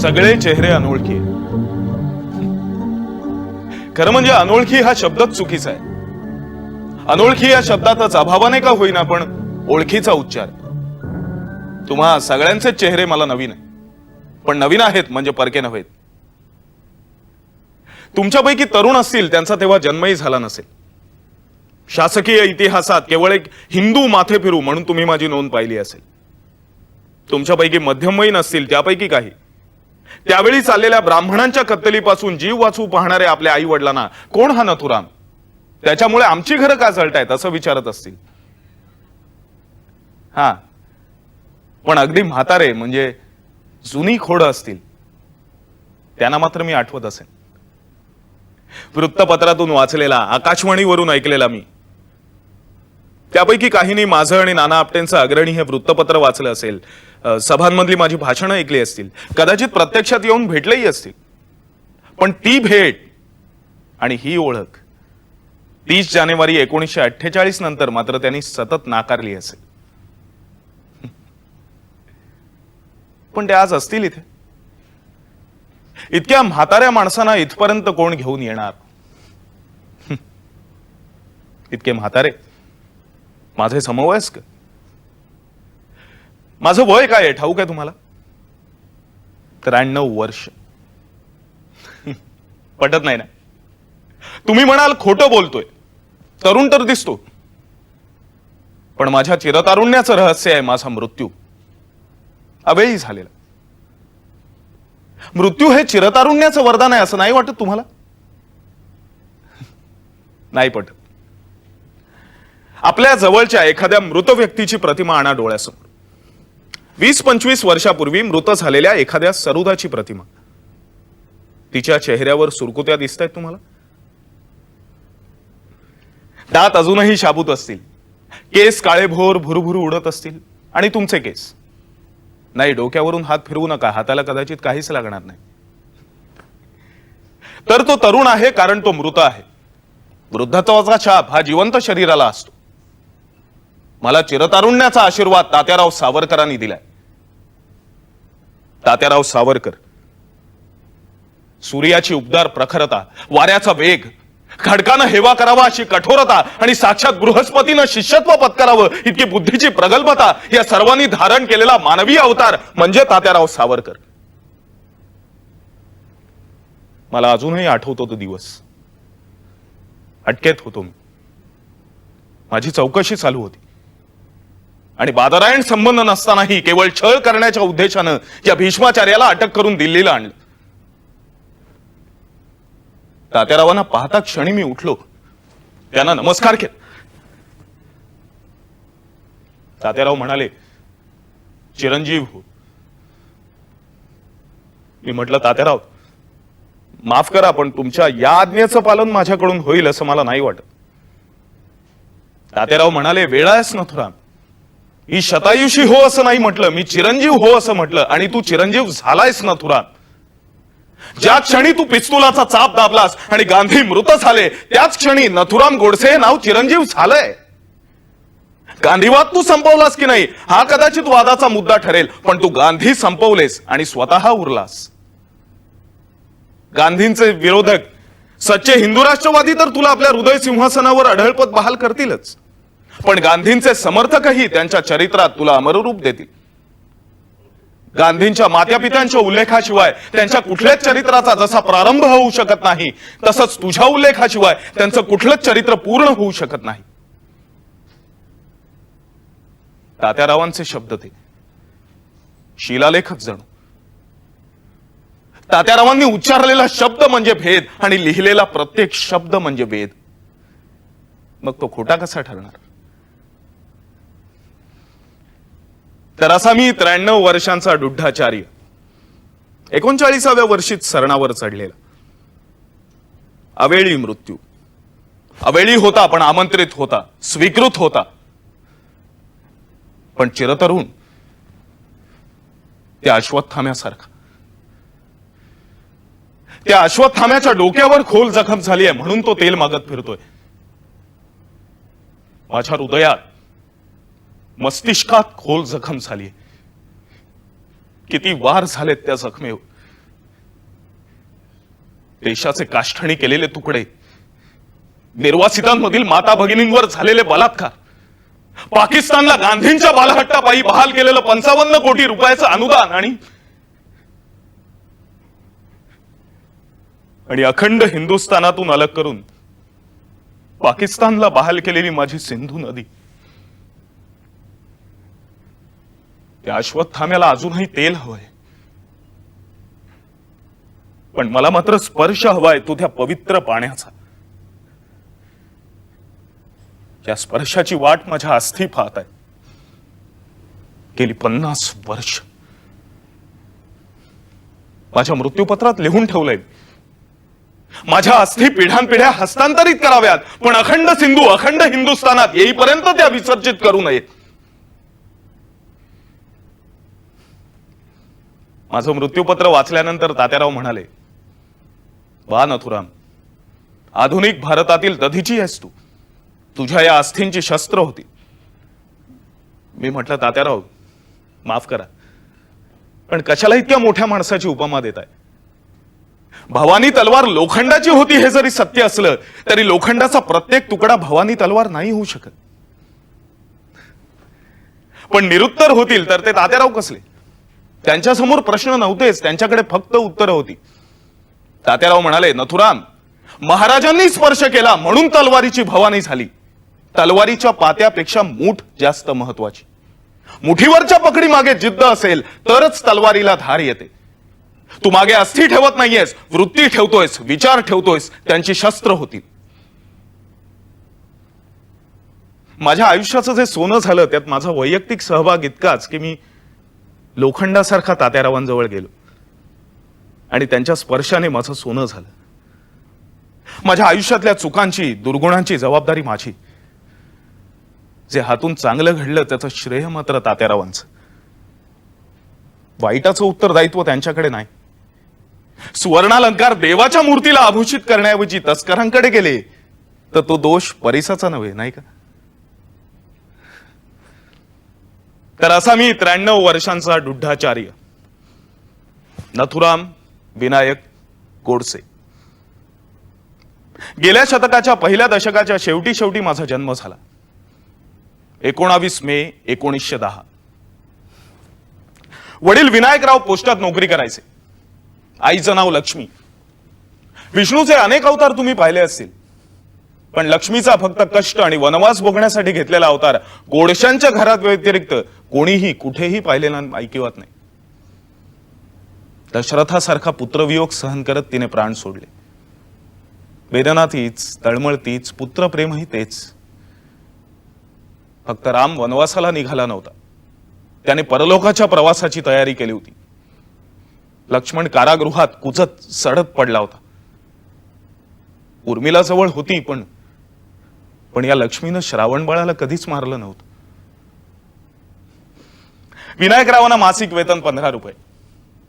सगळे चेहरे अनोळखी आहेत. खरं म्हणजे अनोळखी हा शब्दच चुकीचा आहे. अनोळखी या शब्दातच अभावाने का होईना पण ओळखीचा उच्चार. तुम्हा सगळ्यांचे चेहरे मला नवीन आहे, पण नवीन आहेत म्हणजे परके नव्हेत. तुमच्यापैकी तरुण असतील त्यांचा तेव्हा जन्मही झाला नसेल. शासकीय इतिहासात केवळ एक हिंदू माथे फिरू म्हणून तुम्ही माझी नोंद पाहिली असेल. तुमच्यापैकी मध्यमवयीन असतील त्यापैकी काही त्यावेळी चाललेल्या ब्राह्मणांच्या कत्तलीपासून जीव वाचू पाहणारे आपल्या आई वडिलांना कोण हा नथुराम, त्याच्यामुळे आमची घरं का जळतायत असं विचारत असतील. हा, पण अगदी म्हातारे म्हणजे जुनी खोडं असतील त्यांना मात्र मी आठवत असेल. वृत्तपत्रातून वाचलेला, आकाशवाणीवरून ऐकलेला मी. त्यापैकी काहींनी माझं आणि नाना आपटेंचं अग्रणी हे वृत्तपत्र वाचलं असेल, सभांमधली माझी भाषणं ऐकली असतील, कदाचित प्रत्यक्षात येऊन भेटलेही असतील. पण ती भेट आणि ही ओळख 30 जानेवारी 1948 नंतर मात्र त्यांनी सतत नाकारली असेल. पण ते आज असतील इथे. इतक्या म्हाताऱ्या माणसांना इथपर्यंत कोण घेऊन येणार? इतके म्हातारे, माझे समवयस्क. माझं वय काय आहे ठाऊक आहे तुम्हाला? 93 वर्ष. पटत नाही ना? तुम्ही म्हणाल खोटं बोलतोय, तरुण तर दिसतो. पण माझ्या चिरतारुण्याचं रहस्य आहे माझा मृत्यू, अवेळी झालेला. मृत्यू हे चिरतारुण्याचं वरदान आहे असं नाही वाटत तुम्हाला? नाही पटत. आपल्या जवळच्या एखाद्या मृत व्यक्तीची प्रतिमा आणा डोळ्यासमोर. 20-25 वर्षापूर्वी मृत झालेल्या एखाद्या सरुदाची प्रतिमा. तिच्या चेहऱ्यावर सुरकुत्या दिसत आहेत तुम्हाला? दात अजूनही शाबूत असतील, केस काळेभोर भुरभुर उडत असतील. आणि तुमचे केस नाही, डोक्यावरून हात फिरवू नका, हाताला कदाचित काहीच लागणार नाही. तर तो तरुण आहे कारण तो मृत आहे. वृद्धत्वाचा छाप हा जिवंत शरीराला असतो. मला चिरतारुण्याचा आशीर्वाद तात्याराव सावरकरांनी दिलाय. तात्याराव सावरकर, सूर्याची उबदार प्रखरता, वाऱ्याचा वेग, खडकानं हेवा करावा अशी कठोरता आणि साक्षात बृहस्पतीनं शिष्यत्व पत्करावं इतकी बुद्धीची प्रगल्भता या सर्वांनी धारण केलेला मानवी अवतार म्हणजे तात्याराव सावरकर. मला अजूनही आठवतो तो दिवस. अटकेत होतो मी. माझी चौकशी चालू होती आणि बादरायण संबंध नसतानाही केवळ छळ करण्याच्या उद्देशानं या भीष्माचार्याला अटक करून दिल्लीला आणलं. तात्यारावांना पाहता क्षणी मी उठलो, त्यांना नमस्कार केला. तात्याराव म्हणाले, चिरंजीव हो. मी म्हटलं, तात्याराव माफ करा पण तुमच्या या आज्ञेचं पालन माझ्याकडून होईल असं मला नाही वाटत. तात्याराव म्हणाले, वेळ आहेस नथुराम. ही शतायुषी हो असं नाही म्हटलं, मी चिरंजीव हो असं म्हटलं आणि तू चिरंजीव झालायस नथुराम. ज्या क्षणी तू पिस्तुलाचा चाप दाबलास आणि गांधी मृत झाले त्याच क्षणी नथुराम गोडसे हे नाव चिरंजीव झालंय. गांधीवाद तू संपवलास की नाही हा कदाचित वादाचा मुद्दा ठरेल, पण तू गांधी संपवलेस आणि स्वतः उरलास. गांधींचे विरोधक सच्चे हिंदू राष्ट्रवादी तर तुला आपल्या हृदय सिंहासनावर अढळपद बहाल करतीलच, पण गांधींचे समर्थकही त्यांच्या चरित्रात तुला अमररूप देतील. गांधींच्या मात्यापित्यांच्या उल्लेखाशिवाय त्यांच्या कुठल्याच चरित्राचा जसा प्रारंभ होऊ शकत नाही, तसंच तुझ्या उल्लेखाशिवाय त्यांचं कुठलंच चरित्र पूर्ण होऊ शकत नाही. तात्यारावांचे शब्द ते शिलालेखच जणू. तात्यारावांनी उच्चारलेला शब्द म्हणजे भेद आणि लिहिलेला प्रत्येक शब्द म्हणजे वेद. मग तो खोटा कसा ठरणार? तर असा मी 93 वर्षांचा डुड्ढाचार्य 39व्या वर्षीत सरणावर चढलेला. अवेळी मृत्यू. अवेळी होता पण आमंत्रित होता, स्वीकृत होता. पण चिरतरुण त्या अश्वत्थाम्यासारखा. त्या अश्वत्थाम्याच्या डोक्यावर खोल जखम झाली आहे म्हणून तो तेल मागत फिरतोय. माझ्या हृदयात, मस्तिष्कात खोल जखम झाली. किती वार झालेत त्या जखमेवर. देशाचे काष्ठणी केलेले तुकडे, निर्वासितांमधील माता भगिनींवर झालेले बलात्कार, पाकिस्तानला गांधींच्या बालहट्टापायी बहाल केलेलं 55 कोटी रुपयाचं अनुदान आणि अखंड हिंदुस्थानातून अलग करून पाकिस्तानला बहाल केलेली माझी सिंधू नदी, त्या अश्वत्थाम्याला अजूनही तेल हवंय, पण मला मात्र स्पर्श हवाय तो त्या पवित्र पाण्याचा. या स्पर्शाची वाट माझ्या अस्थी पाहत आहे. गेली 50 वर्ष माझ्या मृत्यूपत्रात लिहून ठेवलंय, माझ्या अस्थी पिढ्यानपिढ्या हस्तांतरित कराव्यात, पण अखंड सिंधू अखंड हिंदुस्थानात येईपर्यंत त्या विसर्जित करू नयेत. माझं मृत्यूपत्र वाचल्यानंतर तात्याराव म्हणाले, वा नथुराम, आधुनिक भारतातील दधीची आहेस तू, तुझ्या या अस्थींची शस्त्र होती. मी म्हटलं, तात्याराव माफ करा, पण कशाला इतक्या मोठ्या माणसाची उपमा देताय? भवानी तलवार लोखंडाची होती हे जरी सत्य असलं तरी लोखंडाचा प्रत्येक तुकडा भवानी तलवार नाही होऊ शकत. पण निरुत्तर होतील तर ते तात्याराव कसले? त्यांच्यासमोर प्रश्न नव्हतेच, त्यांच्याकडे फक्त उत्तरं होती. तात्याराव म्हणाले, नथुराम, महाराजांनी स्पर्श केला म्हणून तलवारीची भवानी झाली. तलवारीच्या पात्यापेक्षा मूठ जास्त महत्वाची. मुठीवरच्या पकडी मागे जिद्द असेल तरच तलवारीला धार येते. तू मागे अस्थी ठेवत नाहीयेस, वृत्ती ठेवतोयस, विचार ठेवतोयस, त्यांची शस्त्र होती. माझ्या आयुष्याचं जे सोनं झालं त्यात माझा वैयक्तिक सहभाग इतकाच की मी लोखंडासारखा तात्यारावांजवळ गेलो आणि त्यांच्या स्पर्शाने माझं सोनं झालं. माझ्या आयुष्यातल्या चुकांची, दुर्गुणांची जबाबदारी माझी. जे हातून चांगलं घडलं त्याचं श्रेय मात्र तात्यारावांचं. वाईटाचं उत्तरदायित्व त्यांच्याकडे नाही. सुवर्णालंकार देवाच्या मूर्तीला आभूषित करण्याऐवजी तस्करांकडे गेले तर तो दोष परिसाचा नव्हे, नाही का? तर असा मी 93 वर्षांचा डुड्ढाचार्य नथुराम विनायक गोडसे. गेल्या शतकाच्या पहिल्या दशकाच्या शेवटी माझा जन्म झाला. 19 मे 1910. वडील विनायकराव पोस्टात नोकरी करायचे. आईचं नाव लक्ष्मी. विष्णूचे अनेक अवतार तुम्ही पाहिले असतील, पण लक्ष्मीचा फक्त कष्ट आणि वनवास भोगण्यासाठी घेतलेला अवतार गोडशांच्या घरात व्यतिरिक्त कोणीही कुठेही पाहिलेला ऐकिवात नाही. दशरथासारखा पुत्रवियोग सहन करत तिने प्राण सोडले. वेदना तीच, तळमळ तीच, पुत्रप्रेमही तेच. फक्त राम वनवासाला निघाला नव्हता, त्याने परलोकाच्या प्रवासाची तयारी केली होती. लक्ष्मण कारागृहात कुजत सडत पडला होता. उर्मिला जवळ होती, पण या लक्ष्मीनं श्रावण बाळाला कधीच मारलं नव्हतं. विनायकरावांना मासिक वेतन 15 रुपये.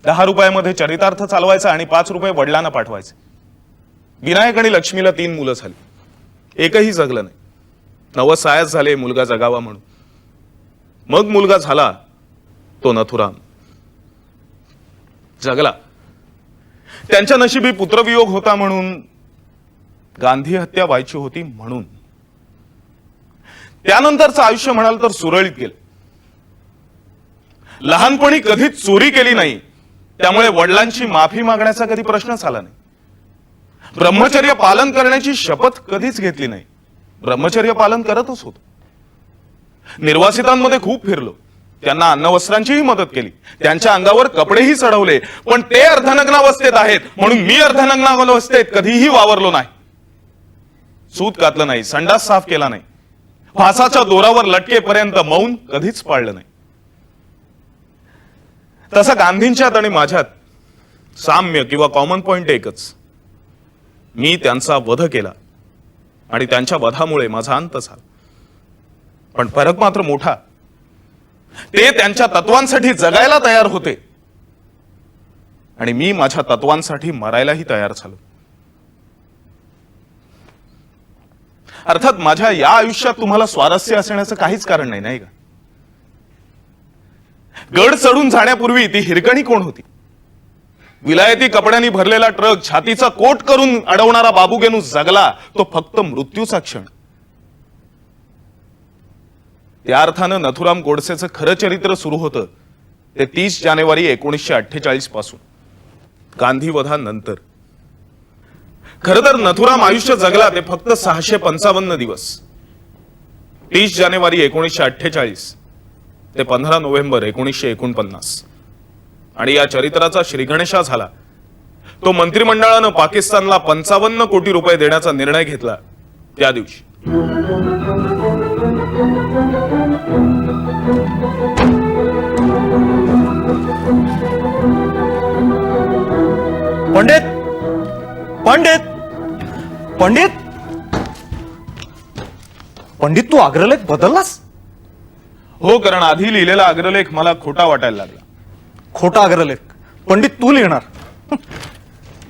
10 रुपयामध्ये चरितार्थ चालवायचा आणि 5 रुपये वडिलांना पाठवायचे. विनायक आणि लक्ष्मीला 3 मुलं झाली. एकही जगलं नाही. नवस आयास झाले मुलगा जगावा म्हणून. मग मुलगा झाला तो नथुराम. जगला. त्यांच्या नशिबी पुत्रवियोग होता म्हणून, गांधी हत्या व्हायची होती म्हणून. त्यानंतरचं आयुष्य म्हणाल तर सुरळीत गेलं. लहानपणी कधीच चोरी केली नाही, त्यामुळे वडिलांची माफी मागण्याचा कधी प्रश्नच आला नाही. ब्रह्मचर्य पालन करण्याची शपथ कधीच घेतली नाही. ब्रह्मचर्य पालन करतच होतो. निर्वासितांमध्ये खूप फिरलो. त्यांना अन्नवस्त्रांचीही मदत केली. त्यांच्या अंगावर कपडेही चढवले. पण ते अर्धनग्नावस्थेत आहेत म्हणून मी अर्धनग्नावस्थेत कधीही वावरलो नाही. सूत घातलं नाही, संडास साफ केला नाही, फासाच्या दोरावर लटकेपर्यंत मौन कधीच पाळलं नाही. तसं गांधींच्यात आणि माझ्यात साम्य किंवा कॉमन पॉइंट एकच. मी त्यांचा वध केला आणि त्यांच्या वधामुळे माझा अंत झाला. पण फरक मात्र मोठा. ते त्यांच्या तत्वांसाठी जगायला तयार होते आणि मी माझ्या तत्वांसाठी मरायलाही तयार झालो. अर्थात माझ्या या आयुष्यात तुम्हाला स्वारस्य असण्याचं काहीच कारण नाही, नाही का? गड चढून जाण्यापूर्वी ती हिरकणी कोण होती? विलायती कपड्यांनी भरलेला ट्रक छातीचा कोट करून अडवणारा बाबूगेनू जगला तो फक्त मृत्यूचा क्षण. त्या अर्थानं नथुराम गोडसेचं खरं चरित्र सुरू होतं ते 30 जानेवारी 1948 पासून, गांधीवधानंतर. खरं तर नथुराम आयुष्य जगला ते फक्त 655 दिवस. 30 जानेवारी 1948 ते 15 नोव्हेंबर 1949. आणि या चरित्राचा श्रीगणेशा झाला तो मंत्रिमंडळानं पाकिस्तानला 55 कोटी रुपये देण्याचा निर्णय घेतला त्या दिवशी. पंडित पंडित पंडित पंडित तू अग्रलेख बदललास? हो, कारण आधी लिहिलेला अग्रलेख मला खोटा वाटायला लागला. खोटा अग्रलेख पंडित तू लिहिणार?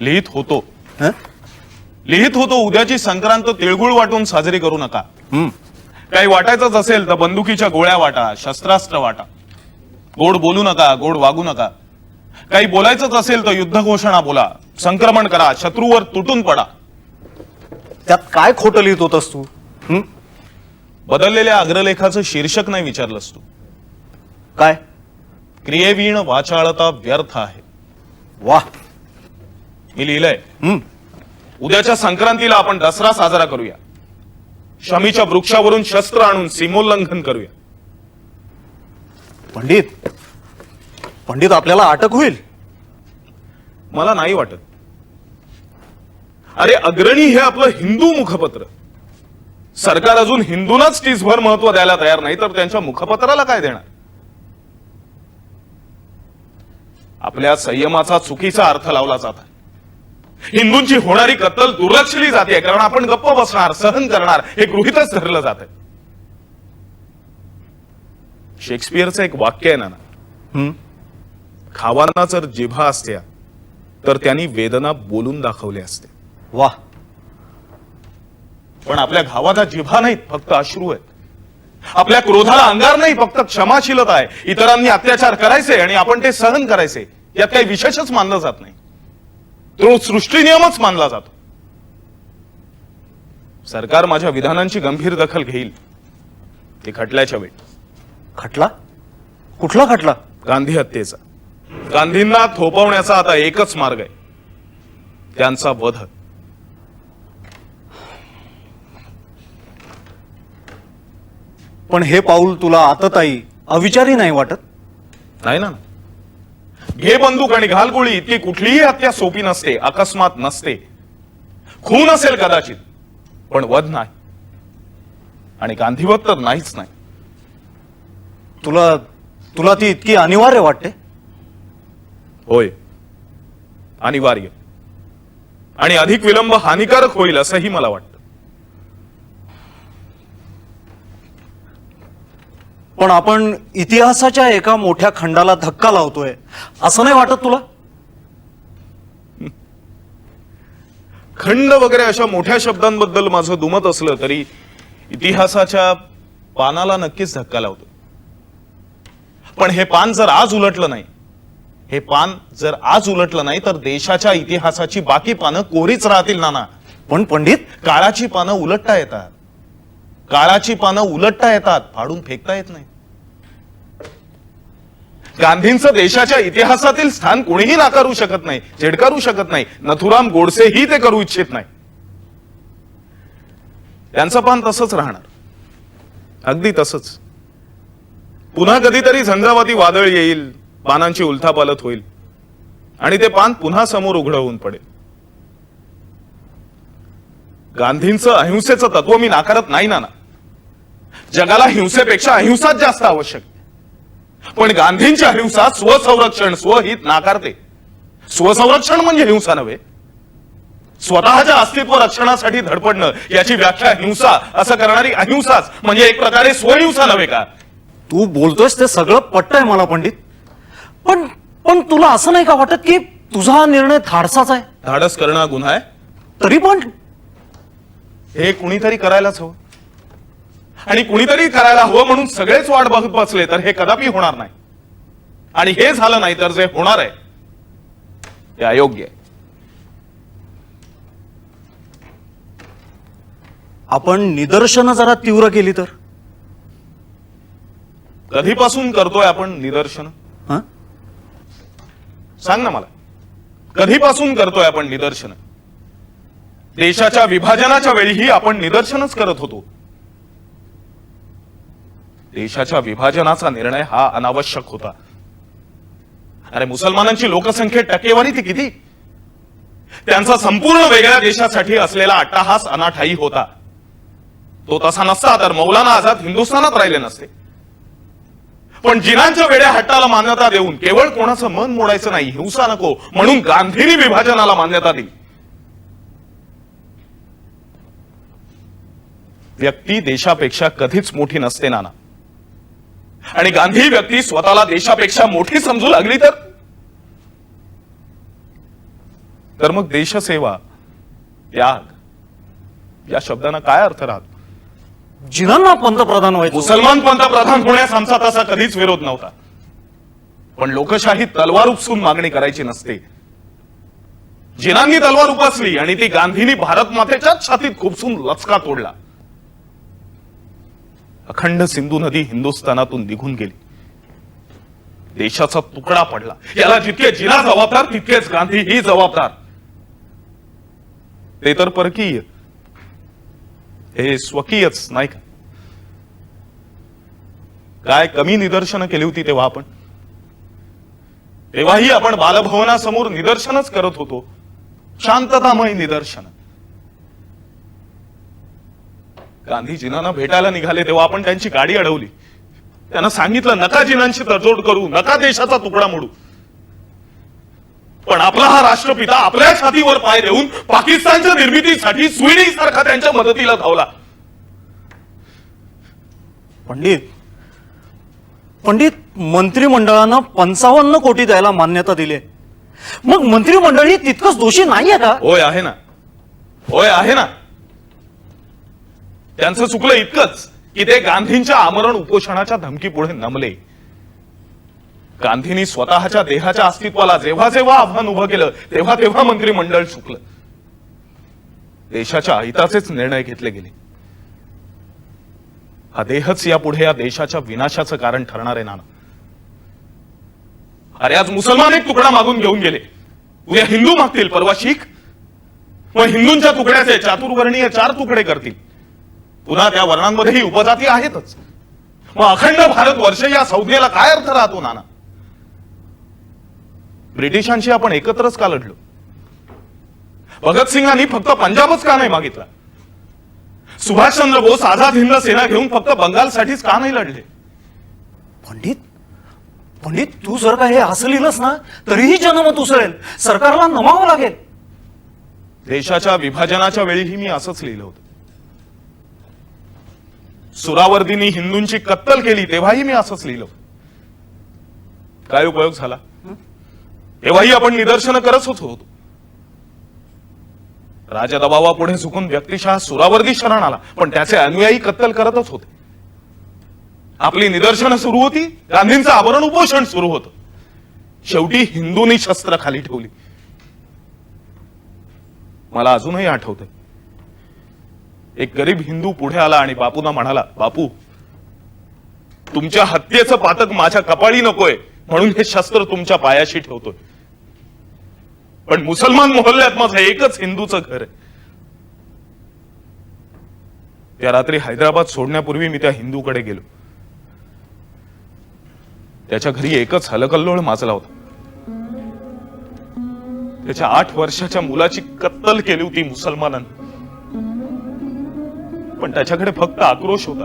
लिहित होतो हं? लिहित होतो उद्याची संक्रांत तिळगुळ वाटून साजरी करू नका. काही वाटायचंच असेल तर बंदुकीच्या गोळ्या वाटा, शस्त्रास्त्र वाटा. गोड बोलू नका, गोड वागू नका. काही बोलायचंच असेल तर युद्ध घोषणा बोला, संक्रमण करा, शत्रूवर तुटून पडा. त्यात काय खोटं लिहित होतस तू? बदललेल्या अग्रलेखाचं शीर्षक नाही विचारलंस तू. काय? क्रियेवीण वाचाळता व्यर्थ आहे. वाह. मी लिहिलंय उद्याच्या संक्रांतीला आपण दसरा साजरा करूया. शमीच्या वृक्षावरून शस्त्र आणून सीमोल्लंघन करूया. पंडित पंडित आपल्याला अटक होईल. मला नाही वाटत. अरे अग्रणी हे आपलं हिंदू मुखपत्र. सरकार अजून हिंदूंनाच टीसभर महत्व द्यायला तयार नाही तर त्यांच्या मुखपत्राला काय देणार? आपल्या संयमाचा चुकीचा अर्थ लावला जात आहे. हिंदूंची होणारी कत्तल दुर्लक्षली जाते कारण आपण गप्प बसणार, सहन करणार हे गृहीतच धरलं जात आहे. शेक्सपियरचं एक वाक्य आहे ना, खावांना जर जिभा असत्या तर त्यांनी वेदना बोलून दाखवल्या असते. वाह. पण आपल्या घावाला जिभा नाहीत, फक्त अश्रू आहेत. आपल्या क्रोधाला अंगार नाही, फक्त क्षमाशीलता आहे. इतरांनी अत्याचार करायचे आणि आपण ते सहन करायचे, यात काही विशेषच मानलं जात नाही. तो सृष्टी नियमच मानला जातो. सरकार माझ्या विधानांची गंभीर दखल घेईल ते खटल्याच्या वेळी. खटला? कुठला खटला? गांधी हत्येचा. गांधींना थोपवण्याचा आता एकच मार्ग आहे, त्यांचा वध. पण हे पाऊल तुला आतताई अविचारी नाही वाटत? नाही ना. घे बंदूक आणि घाल गोळी इतकी कुठलीही हत्या सोपी नसते, अकस्मात नसते. खून असेल कदाचित, पण वध नाही. आणि गांधीवध तर नाहीच नाही. तुला ती इतकी अनिवार्य वाटते? होय, अनिवार्य. आणि अधिक विलंब हानिकारक होईल असंही मला वाटतं. पण आपण इतिहासाच्या एका मोठ्या खंडाला धक्का लावतोय असं नाही वाटत तुला? खंड वगैरे अशा मोठ्या शब्दांबद्दल माझं दुमत असलं तरी इतिहासाच्या पानाला नक्कीच धक्का लावतो. पण हे पान जर आज उलटलं नाही, हे पान जर आज उलटलं नाही तर देशाच्या इतिहासाची बाकी पानं कोरीच राहतील नाना. पण पंडित, काळाची पानं उलटता येतात. काळाची पानं उलटता येतात, फाडून फेकता येत नाही. गांधींचं देशाच्या इतिहासातील स्थान कोणीही नाकारू शकत नाही, झेडकारू शकत नाही. नथुराम गोडसेही ते करू इच्छित नाही. त्यांचं पान तसंच राहणार, अगदी तसंच. पुन्हा कधीतरी झंझावाती वादळ येईल, पानांची उलथापालथ होईल आणि ते पान पुन्हा समोर उघड होऊन पडेल. गांधींचं अहिंसेचं तत्व मी नाकारत नाही ना. जगाला हिंसेपेक्षा अहिंसाच जास्त आवश्यक. पण गांधींची अहिंसा स्वसंरक्षण, स्वहित नाकारते. स्वसंरक्षण म्हणजे हिंसा नव्हे. स्वतःच्या अस्तित्व रक्षणासाठी धडपडणं याची व्याख्या हिंसा असं करणारी अहिंसाच म्हणजे एक प्रकारे स्वहिंसा नव्हे का? तू बोलतोयस ते सगळं पटतंय मला पंडित. पण तुला असं नाही का वाटत की तुझा हा निर्णय धाडसाचा आहे? धाडस करणं गुन्हा आहे. तरी पण हे कुणीतरी करायलाच हवं. आणि कुणीतरी करायला हवं म्हणून सगळेच वाट बघत बसले तर हे कदापि होणार नाही. आणि हे झालं नाही तर जे होणार आहे हे अयोग्य आहे. आपण निदर्शनं जरा तीव्र केली तर? कधीपासून करतोय आपण निदर्शन? हं? सांग ना मला, कधीपासून करतोय आपण निदर्शन? देशाच्या विभाजनाच्या वेळीही आपण निदर्शनच करत होतो. देशाच्या विभाजनाचा निर्णय हा अनावश्यक होता. अरे मुसलमानांची लोकसंख्येत टक्केवारी ती किती? त्यांचा संपूर्ण वेगळ्या देशासाठी असलेला अट्टाहास अनाठायी होता. तो तसा नसता तर मौलाना आझाद हिंदुस्थानात राहिले नसते. पण जिनांच्या वेड्या हट्टाला मान्यता देऊन केवळ कोणाचं मन मोडायचं नाही, हिंसा नको म्हणून गांधींनी विभाजनाला मान्यता दिली. व्यक्ती देशापेक्षा कधीच मोठी नसते नाना. आणि गांधी व्यक्ती स्वतःला देशापेक्षा मोठी समजू लागली तर मग देशसेवा, त्याग या शब्दांना काय अर्थ राहतो? जिनांना पंतप्रधान व्हायचं. मुसलमान पंतप्रधान होण्यास आमचा तसा कधीच विरोध नव्हता. पण लोकशाही तलवार उपसून मागणी करायची नसते. जिनांनी तलवार उपसली आणि ती गांधींनी भारत मातेच्याच छातीत खुपसून लचका तोडला. अखंड सिंधू नदी हिंदुस्थानातून निघून गेली. देशाचा तुकडा पडला. याला जितके जिना जबाबदार तितकेच गांधी ही जबाबदार. ते तर परकीय, हे स्वकीयच नाही का? काय कमी निदर्शनं केली होती तेव्हा आपण? तेव्हाही आपण बालभवनासमोर निदर्शनच करत होतो, शांततामय निदर्शन. गांधीजींना भेटायला निघाले तेव्हा आपण त्यांची गाडी अडवली. त्यांना सांगितलं नका जिनांशी तडजोड करू, नका देशाचा तुकडा मोडू. पण आपला हा राष्ट्रपिता आपल्या छातीवर पाय देऊन पाकिस्तानच्या निर्मितीसाठी स्वीडन सारखा त्यांच्या मदतीला धावला. पंडित मंत्रिमंडळानं 55 कोटी द्यायला मान्यता दिली. मग मंत्रिमंडळ ही तितकंच दोषी नाहीये का? होय आहे ना, होय आहे ना. त्यांचं चुकलं इतकंच की ते गांधींच्या आमरण उपोषणाच्या धमकी पुढे नमले. गांधींनी स्वतःच्या देहाच्या अस्तित्वाला जेव्हा जेव्हा आव्हान उभं केलं तेव्हा तेव्हा मंत्रिमंडळ चुकलं. देशाच्या हिताचेच निर्णय घेतले गेले. हा देहच यापुढे या देशाच्या विनाशाचं कारण ठरणार आहे नाना. अरे आज मुसलमान एक तुकडा मागून घेऊन गेले, उद्या हिंदू मागतील, परवा शीख, मग हिंदूंच्या तुकड्याचे चातुर्वर्णीय 4 तुकडे करतील. पुन्हा त्या वर्णांमध्येही उपजाती आहेतच. मग अखंड भारतवर्ष या संज्ञेला काय अर्थ राहतो नाना? ब्रिटिशांशी आपण एकत्रच का लढलो? भगतसिंगांनी फक्त पंजाबच का नाही मागितला? सुभाषचंद्र बोस आझाद हिंद सेना घेऊन फक्त बंगालसाठीच का नाही लढले? पंडित तू जर का हे असं लिहिलंस ना तरीही जनमत उसळेल, सरकारला नमावं लागेल. देशाच्या विभाजनाच्या वेळीही मी असंच लिहिलं होतं. सुरावर्दींनी हिंदूंची कत्तल केली तेव्हाही मी असंच लिहिलं. काय उपयोग झाला? तेव्हाही आपण निदर्शनं करत होतो. राजदबावापुढे झुकून व्यक्तिशः सुरावर्दी शरण आला, पण त्याचे अनुयायी कत्तल करतच होते. आपली निदर्शनं सुरू होती, गांधींचं आवरण उपोषण सुरू होतं. शेवटी हिंदूंनी शस्त्र खाली ठेवली. मला अजूनही आठवतंय, एक गरीब हिंदू पुढे आला आणि बापूंना म्हणाला, बापू तुमच्या हत्येचं पातक माझ्या कपाळी नकोय म्हणून हे शस्त्र तुमच्या पायाशी ठेवतोय. पण मुसलमान मोहल्ल्यात माझं एकच हिंदूचं घर आहे. त्या रात्री हैदराबाद सोडण्यापूर्वी मी त्या हिंदूकडे गेलो. त्याच्या घरी एकच हलकल्लोळ माजला होता. त्याच्या 8 वर्षाच्या मुलाची कत्तल केली होती मुसलमानांनी. पण त्याच्याकडे फक्त आक्रोश होता.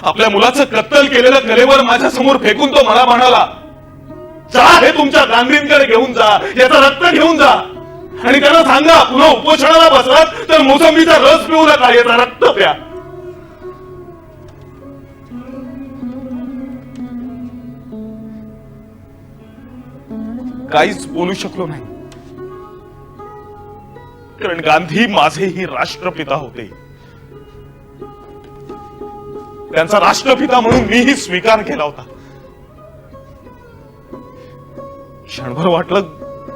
आपल्या मुलाचं कत्तल केलेलं कलेवर माझ्या समोर फेकून तो मला म्हणाला, जा हे तुमच्या गांधींकडे घेऊन जा, याचं रक्त घेऊन जा आणि त्यांना सांगा पुन्हा उपोषणाला बसलात तर मोसंबीचा रस पिऊ नका, याचा रक्त प्या. काहीच बोलू शकलो नाही, कारण गांधी माझेही राष्ट्रपिता होते. त्यांचा राष्ट्रपिता म्हणून मीही स्वीकार केला होता. क्षणभर वाटलं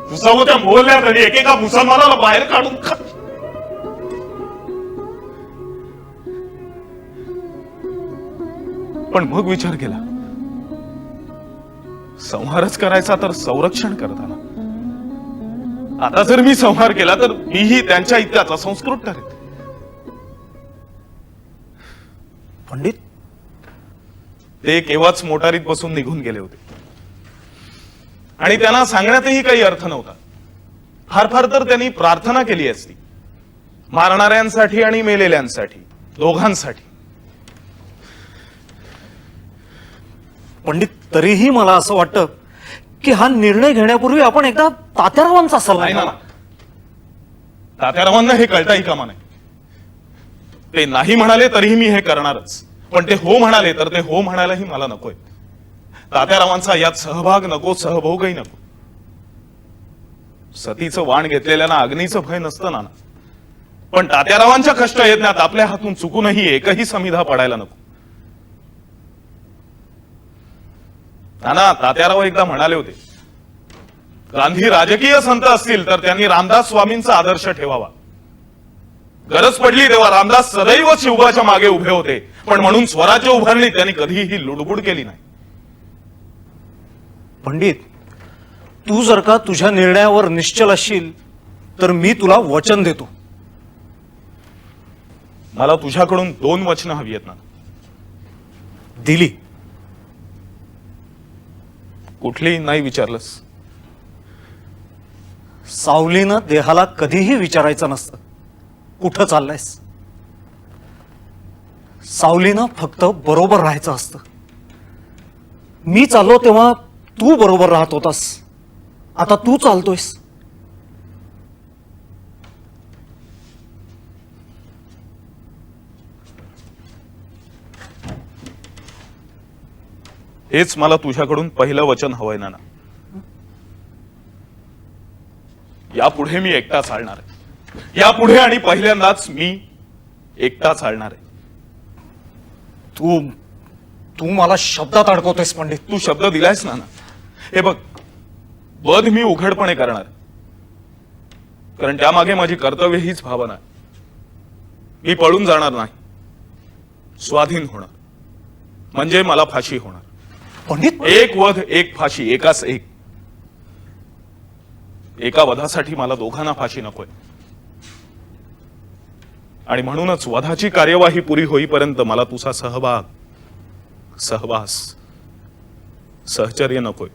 घुसावं त्या मोहल्ल्यात आणि एकेका मुसलमानाला बाहेर काढून पण मग विचार केला, संहारच करायचा तर संरक्षण करताना. आता जर मी संहार केला तर मीही त्यांच्या इतकाच असंस्कृत ठरेल. पंडित, ते केव्हाच मोटारीत बसून निघून गेले होते आणि त्यांना सांगण्यातही काही अर्थ नव्हता. फार फार तर त्यांनी प्रार्थना केली असती, मारणाऱ्यांसाठी आणि मेलेल्यांसाठी, दोघांसाठी. पंडित, तरीही मला असं वाटतं की हा निर्णय घेण्यापूर्वी आपण एकदा तात्यारावांचा सल्ला नाही ना, घ्यावा. तात्यारावांना हे कळताही कामा नाही. ते नाही म्हणाले तरीही मी हे करणारच, पण ते हो म्हणाले तर ते हो म्हणायलाही मला नकोय. तात्यारावांचा यात सहभाग नको, सहभोगही नको. सतीचं वाण घेतलेल्यांना अग्नीचं भय नसतं ना. पण तात्यारावांच्या कष्ट यज्ञात आपल्या हातून चुकूनही एकही समिधा पडायला नको. नाना, तात्याराव एकदा म्हणाले होते, गांधी राजकीय संत असतील तर त्यांनी रामदास स्वामींचा आदर्श ठेवावा. गरज पडली तेव्हा रामदास सदैव शिवबाच्या मागे उभे होते, पण म्हणून स्वराज्य उभारणी त्यांनी कधीही लुडबुड केली नाही. पंडित, तू जर का तुझ्या निर्णयावर निश्चल असशील तर मी तुला वचन देतो. मला तुझ्याकडून 2 वचनं हवी आहेत ना. दिली. कुठलीही नाही विचारलंस. सावलीनं देहाला कधीही विचारायचं नसतं कुठं चाललायस. सावलीनं फक्त बरोबर राहायचं असतं. मी चाललो तेव्हा तू बरोबर राहत होतास, आता तू चालतोयस. हेच मला तुझ्याकडून पहिलं वचन हवंय नाना. यापुढे मी एकटा चालणार आहे. यापुढे आणि पहिल्यांदाच मी एकटा चालणार आहे. तू तू मला शब्दात अडकवतोयस पंडित. तू शब्द दिलायस नाना. हे बघ, वध मी उघडपणे करणार, कारण त्यामागे माझी कर्तव्य हीच भावना आहे. मी पळून जाणार नाही, स्वाधीन होणार, म्हणजे मला फाशी होणार. पंडित, एक वध एक फाशी, एकाच एक. एका वधासाठी मला दोघांना फाशी नकोय. आणि म्हणूनच वधाची कार्यवाही पुरी होईपर्यंत मला तुझा सहभाग, सहवास, सहचर्य नकोय.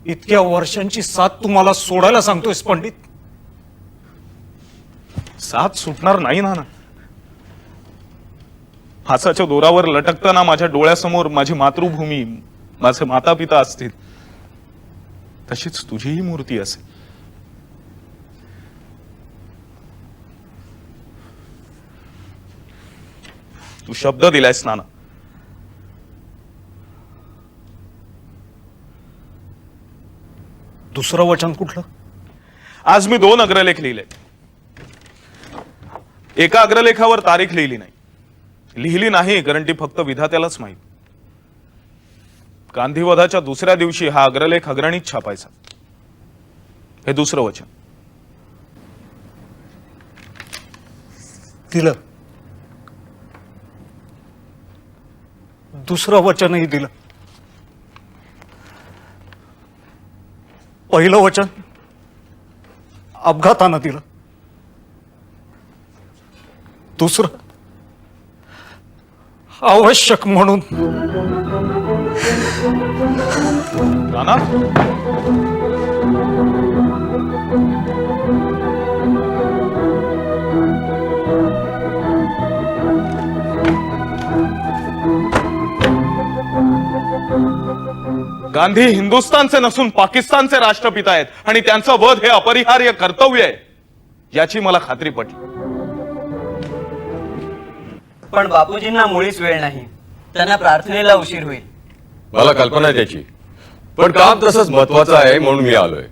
इतक्या वर्षांची साथ तुम्हाला सोडायला सांगतोयस पंडित. साथ सुटणार नाही ना. हासाच्या दोरावर लटकताना माझ्या डोळ्यासमोर माझी मातृभूमी, माझे माता पिता असतील, तशीच तुझीही मूर्ती असेल. तू शब्द दिलायस नाना. दुसरं वचन कुठलं? आज मी 2 अग्रलेख लिहिले. एका अग्रलेखावर तारीख लिहिली नाही कारण ती फक्त विधात्यालाच माहीत. गांधीवधाच्या दुसऱ्या दिवशी हा अग्रलेख अग्रणीत छापायचा. हे दुसरं वचन. दिलं. दुसरं वचनही दिलं. पहिलं वचन अपघातानं दिलं. दुसरं आवश्यक म्हणून. नाना, गांधी हिंदुस्थानचे नसून पाकिस्तानचे राष्ट्रपिता आहेत आणि त्यांचं वध हे अपरिहार्य कर्तव्य आहे, याची मला खात्री पटली. पण बापूजींना मुळीच वेळ नाही. त्यांना प्रार्थनेला उशीर होईल. मला कल्पना आहे त्याची, पण काम तसंच महत्वाचं आहे म्हणून मी आलोय.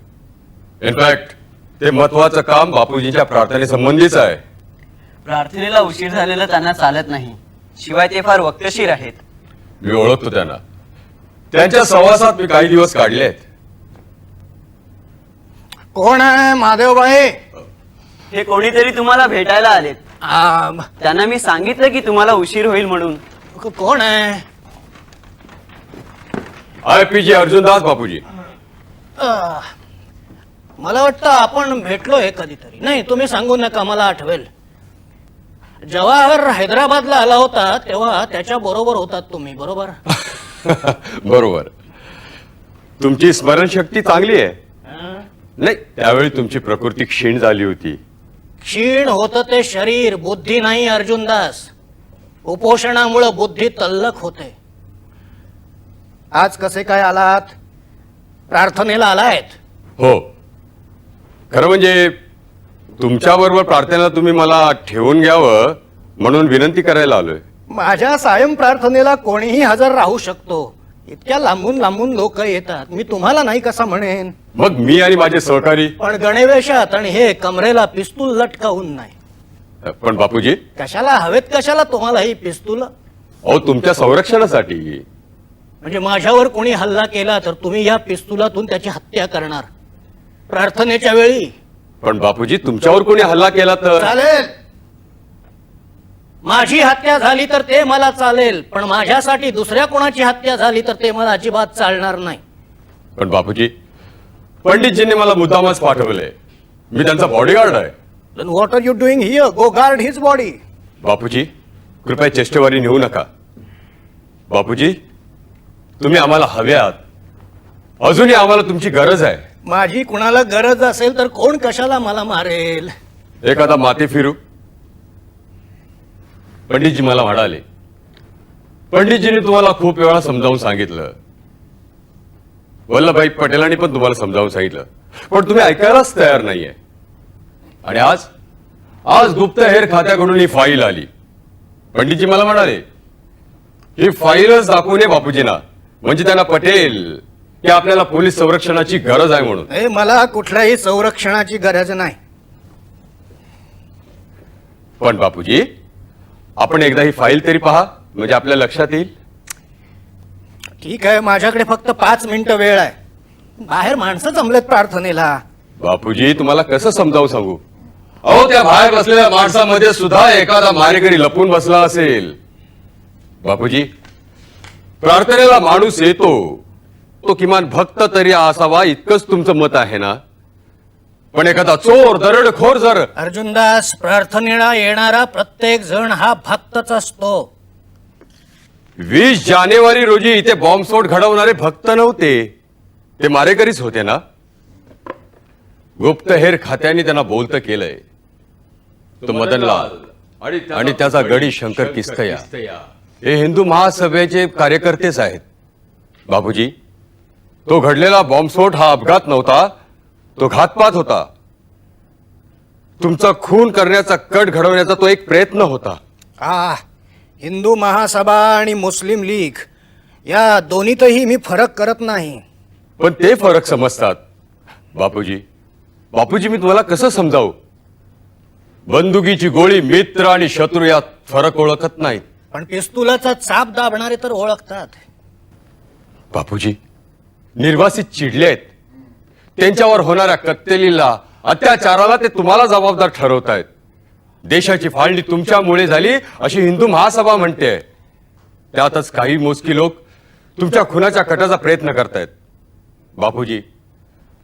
इनफॅक्ट ते महत्वाचं काम बापूजींच्या प्रार्थनेसंबंधीच आहे. प्रार्थनेला उशीर झालेला त्यांना चालत नाही. शिवाय ते फार वक्तशीर आहेत. मी ओळखतो त्यांना. त्यांच्या सहवासात मी काही दिवस काढले आहेत. कोण आहे महादेवबाई? हे कोणीतरी तुम्हाला भेटायला आलेत. त्यांना मी सांगितलं की तुम्हाला उशीर होईल म्हणून. कोण आहे? IPG अर्जुनदास बापूजी. मला वाटतं आपण भेटलोय कधीतरी. नाही, तुम्ही सांगू नका, मला आठवेल. जवाहर हैदराबादला आला होता तेव्हा त्याच्या बरोबर होतात तुम्ही, बरोबर? बरोबर. तुमची स्मरणशक्ती चांगली आहे. नाही, त्यावेळी तुमची प्रकृती क्षीण झाली होती. क्षीण होतं ते शरीर, बुद्धी नाही अर्जुनदास. उपोषणामुळे बुद्धी तल्लख होते. आज कसे काय आलात? प्रार्थनेला आलायत? हो, खरं म्हणजे तुमच्याबरोबर प्रार्थनेला तुम्ही मला ठेवून घ्यावं म्हणून विनंती करायला आलोय. माझ्या सायं प्रार्थनेला कोणीही हजर राहू शकतो. इतक्या लांबून लांबून लोक येतात, मी तुम्हाला नाही कसा म्हणेन? मग मी आणि माझे सहकारी. पण गणवेशात आणि हे कमरेला पिस्तूल लटकावून नाही. पण बापूजी, कशाला हवेत? कशाला तुम्हाला ही पिस्तूल? अहो तुमच्या संरक्षणासाठी. म्हणजे माझ्यावर कोणी हल्ला केला तर तुम्ही या पिस्तुलातून त्याची हत्या करणार प्रार्थनेच्या वेळी? पण बापूजी, तुमच्यावर कोणी हल्ला केला तर? चालेल, माझी हत्या झाली तर ते मला चालेल, पण माझ्यासाठी दुसऱ्या कोणाची हत्या झाली तर ते मला अजिबात चालणार नाही. पण बापूजी, पंडितजींनी मला मुद्दामच पाठवलंय. मी त्यांचा बॉडीगार्ड आहे. Then what are you doing here? Go guard his body. Bapuji, कृपया चेष्टेवारी नेऊ नका. बापूजी, तुम्ही आम्हाला हव्यात. अजूनही आम्हाला तुमची गरज आहे. माझी कुणाला गरज असेल तर कोण कशाला मला मारेल? एखादा माती फिरू. पंडितजी मला म्हणाले, पंडितजींनी तुम्हाला खूप वेळा समजावून सांगितलं. वल्लभभाई पटेलांनी पण तुम्हाला समजावून सांगितलं, पण तुम्ही ऐकायलाच तयार नाहीये. आणि आज गुप्तहेर खात्याकडून ही फाईल आली. पंडितजी मला म्हणाले, ही फाईलच दाखवू नये बापूजींना, म्हणजे त्यांना पटेल की आपल्याला पोलीस संरक्षणाची गरज आहे म्हणून. हे, मला कुठल्याही संरक्षणाची गरज नाही. पण बापूजी, आपण एकदा ही फाईल तरी पहा, म्हणजे आपल्या लक्षात येईल. ठीक आहे, माझ्याकडे फक्त 5 मिनिटं वेळ आहे. बाहेर माणसं जमलेत प्रार्थनेला. बापूजी, तुम्हाला कसं समजावून सांगू? अहो, त्या बाहेर बसलेल्या माणसामध्ये सुद्धा एखादा मारेकरी लपून बसला असेल. बापूजी, प्रार्थनेला माणूस येतो, तो किमान भक्त तरी असावा इतकंच तुमचं मत आहे ना? पण एखादा चोर, दरोडेखोर जर... अर्जुनदास, प्रार्थनेला येणारा प्रत्येक जण हा भक्तच असतो. 20 जानेवारी रोजी इथे बॉम्बस्फोट घडवणारे भक्त नव्हते, ते मारेकरीच होते ना? गुप्तहेर खात्याने त्यांना बोलतं केलंय. तो मदनलाल आणि त्याचा गडी शंकर किस्तया हे हिंदू महासभेचे कार्यकर्तेच आहेत. बापूजी, तो घडलेला बॉम्बस्फोट हा अपघात नव्हता, तो घातपात होता. तुमचा खून करण्याचा कट घडवण्याचा तो एक प्रयत्न होता. हिंदू महासभा आणि मुस्लिम लीग या दोन्हीतही मी फरक करत नाही. पण ते फरक समजतात. बापूजी, मी तुम्हाला कसं समजावू? बंदुकीची गोळी मित्र आणि शत्रू यात फरक ओळखत नाहीत. पण पिस्तुलाचा चाप दाबणारे तर ओळखतात. बापूजी, निर्वासित चिडले आहेत. त्यांच्यावर होणाऱ्या कत्तलीला, अत्याचाराला ते तुम्हाला जबाबदार ठरवतायत. देशाची फाळणी तुमच्यामुळे झाली अशी हिंदू महासभा म्हणते. त्यातच काही मोजकी लोक तुमच्या खुनाच्या कटाचा प्रयत्न करतायत. बापूजी,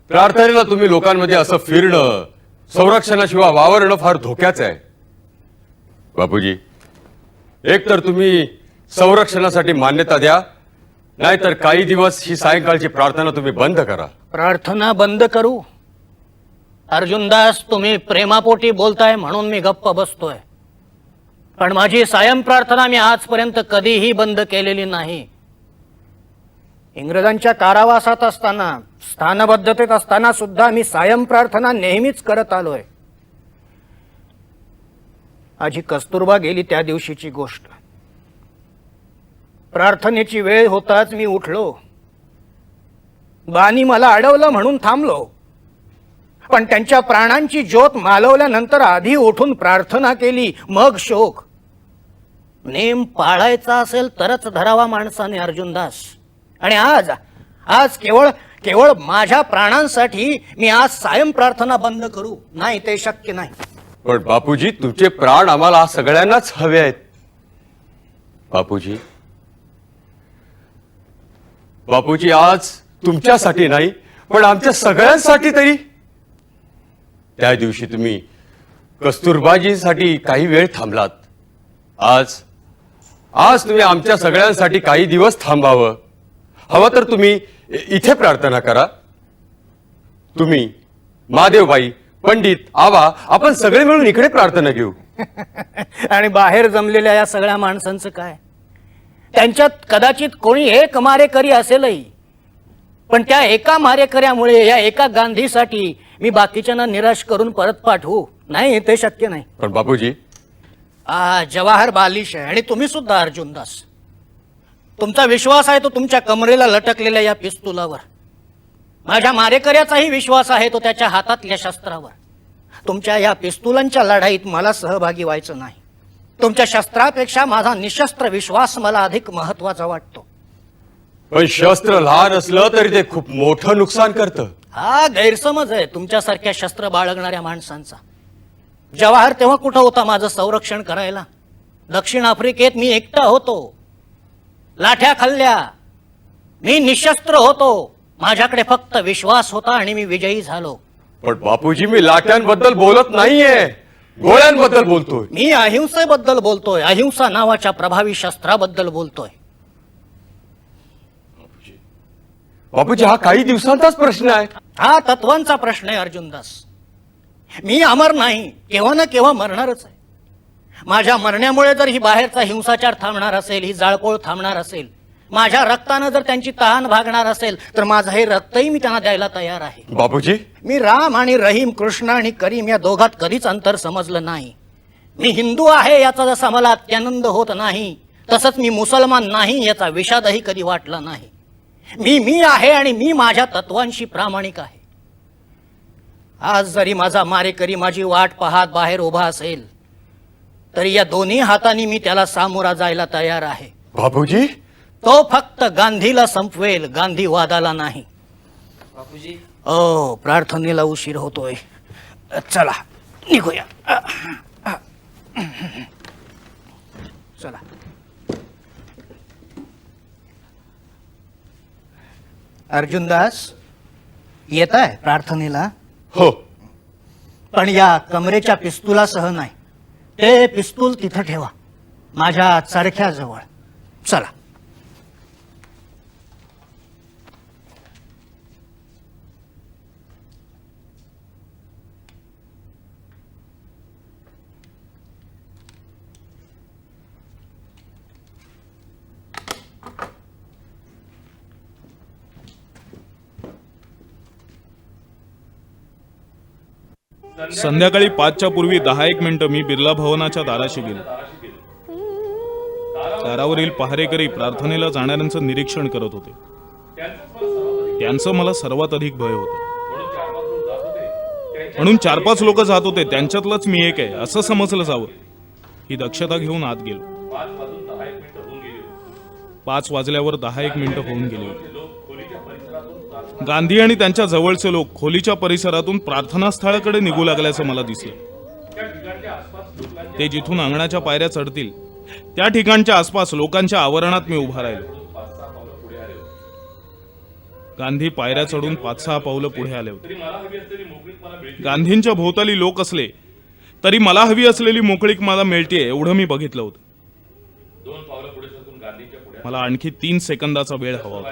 प्रार्थनेला तुम्ही लोकांमध्ये असं फिरणं, संरक्षणाशिवाय वावरणं फार धोक्याचं आहे. बापूजी, एकतर तुम्ही संरक्षणासाठी मान्यता द्या, नाहीतर काही दिवस ही सायंकाळची प्रार्थना तुम्ही बंद करा. प्रार्थना बंद करू? अर्जुनदास, तुम्ही प्रेमापोटी बोलताय म्हणून मी गप्प बसतोय. पण माझी सायं प्रार्थना मी आजपर्यंत कधीही बंद केलेली नाही. इंग्रजांच्या कारावासात असताना, स्थानबद्धतेत असताना सुद्धा मी सायं प्रार्थना नेहमीच करत आलोय. माझी कस्तुरबा गेली त्या दिवशीची गोष्ट. प्रार्थनेची वेळ होताच मी उठलो. बानी मला अडवलं म्हणून थांबलो, पण त्यांच्या प्राणांची ज्योत मालवल्यानंतर आधी उठून प्रार्थना केली, मग शोक. नेम पाळायचा असेल तरच धरावा माणसाने अर्जुनदास. आणि आज केवळ केवळ माझ्या प्राणांसाठी मी आज सायं प्रार्थना बंद करू नाही, ते शक्य नाही. पण बापूजी, तुमचे प्राण आम्हाला सगळ्यांनाच हवे आहेत. बापूजी, बापूजी, आज तुमच्यासाठी नाही पण आमच्या सगळ्यांसाठी तरी. त्या दिवशी तुम्ही कस्तुरबाजीसाठी काही वेळ थांबलात. आज तुम्ही आमच्या सगळ्यांसाठी काही दिवस थांबावं. हवं तर तुम्ही इथे प्रार्थना करा. तुम्ही, महादेवबाई, पंडित, आवा, आपण सगळे मिळून इकडे प्रार्थना घेऊ. आणि बाहेर जमलेल्या या सगळ्या माणसांचं काय? त्यांच्यात कदाचित कोणी एक मारेकरी असेलही, पण त्या एका मारेकऱ्यामुळे या एका गांधीसाठी मी बाकीच्यांना निराश करून परत पाठवू नाही, ते शक्य नाही. पण बापूजी, जवाहर बालिश आहे आणि तुम्ही सुद्धा अर्जुनदास. तुमचा विश्वास आहे तो तुमच्या कमरेला लटकलेल्या या पिस्तुलावर. माझ्या मारेकऱ्याचाही विश्वास आहे तो त्याच्या हातातल्या शस्त्रावर. तुमच्या या पिस्तुलांच्या लढाईत मला सहभागी व्हायचं नाही. तुमच्या शस्त्रापेक्षा माझा निशस्त्र विश्वास मला अधिक महत्वाचा वाटतो. पण शस्त्र लहान असलं तरी ते खूप मोठं नुकसान करतं. हा गैरसमज आहे तुमच्यासारख्या शस्त्र बाळगणाऱ्या माणसांचा. जवाहर तेव्हा कुठं होता माझं संरक्षण करायला? दक्षिण आफ्रिकेत मी एकटा होतो, लाठ्या खाल्ल्या, मी निशस्त्र होतो. माझ्याकडे फक्त विश्वास होता आणि मी विजयी झालो. पण बापूजी, मी लाट्यांबद्दल बोलत नाहीये, गोळ्यांबद्दल बोलतोय. मी अहिंसेबद्दल बोलतोय, अहिंसा नावाच्या प्रभावी शस्त्राबद्दल बोलतोय. बापूजी, हा काही दिवसांचाच प्रश्न आहे. हा तत्वांचा प्रश्न आहे अर्जुनदास. मी अमर नाही, केव्हा ना केव्हा मरणारच आहे. माझ्या मरण्यामुळे जर ही बाहेरचा हिंसाचार थांबणार असेल, ही जाळपोळ थांबणार असेल, माझ्या रक्तानं जर त्यांची तहान भागणार असेल, तर माझं हे रक्तही मी त्यांना द्यायला तयार आहे. बापूजी, मी राम आणि रहीम, कृष्ण आणि करीम या दोघात कधीच अंतर समजलं नाही. मी हिंदू आहे याचा जसा मला अत्यानंद होत नाही, तसंच मी मुसलमान नाही याचा विषादही कधी वाटला नाही. मी आहे आणि मी माझ्या तत्वांशी प्रामाणिक आहे. आज जरी माझा मारेकरी माझी वाट पाहत बाहेर उभा असेल, तरी या दोन्ही हातांनी मी त्याला सामोरा जायला तयार आहे. बापूजी, तो फक्त गांधीला संपवेल, गांधीवादाला नाही. बापूजी, प्रार्थनेला उशीर होतोय, चला निघूया. चला. अर्जुनदास, येत आहे प्रार्थनेला? हो. पण या कमरेच्या पिस्तुलासह नाही. ते पिस्तूल तिथं ठेवा, माझ्या चरख्याजवळ. चला. संध्याकाळी 5च्या पूर्वी 10-1 मिनिटं मी बिर्ला भवनाच्या दाराशी गेलो. दारावरील पहारेकरी प्रार्थनेला जाणाऱ्यांचं निरीक्षण करत होते. त्यांचं मला सर्वात अधिक भय होतं. म्हणून 4-5 लोक जात होते, त्यांच्यातलंच मी एक आहे असं समजलं जावं ही दक्षता घेऊन आत गेलो. 5 वाजल्यावर 10-1 मिनिटं होऊन गेली होती. गांधी आणि त्यांच्या जवळचे लोक खोलीच्या परिसरातून प्रार्थना स्थळाकडे निघू लागल्याचं मला दिसलं. ते जिथून अंगणाच्या पायऱ्या चढतील त्या ठिकाणच्या आसपास लोकांच्या आवरणात मी उभा राहिलो. गांधी पायऱ्या चढून 5-6 पावलं पुढे आले होते. गांधींच्या भोवताली लोक असले तरी मला हवी असलेली मोकळीक मला मिळतेय एवढं मी बघितलं होतं. मला आणखी 3 सेकंदाचा वेळ हवा होता.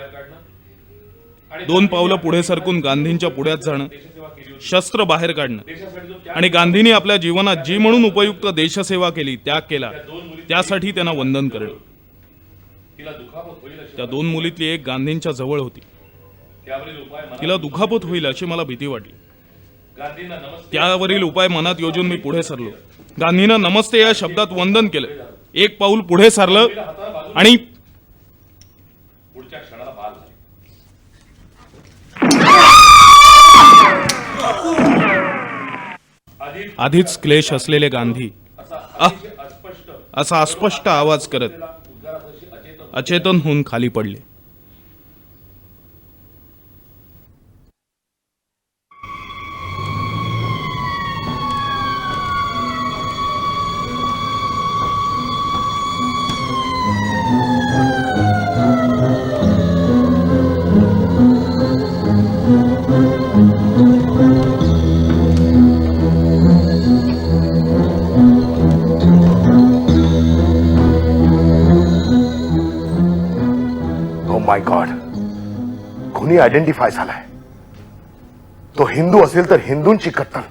2 पावलं पुढे सरकून गांधींच्या पुढ्यात जाणं, शस्त्र बाहेर काढणं आणि गांधींनी आपल्या जीवनात जी म्हणून उपयुक्त देशसेवा केली, त्याग केला, त्यासाठी त्यांना वंदन करणं. त्या 2 मुलीतली एक गांधींच्या जवळ होती. तिला दुखापत होईल अशी मला भीती वाटली. त्यावरील उपाय मनात योजून मी पुढे सरलो. गांधींना नमस्ते या शब्दात वंदन केलं. 1 पाऊल पुढे सरलं आणि आधीच क्लेश असलेले गांधी असा अस्पष्ट आवाज करत अचेतन होऊन खाली पडले. माय गॉड, कोणी आयडेंटिफाय झालाय. तो हिंदू असेल तर हिंदूंची कत्तल,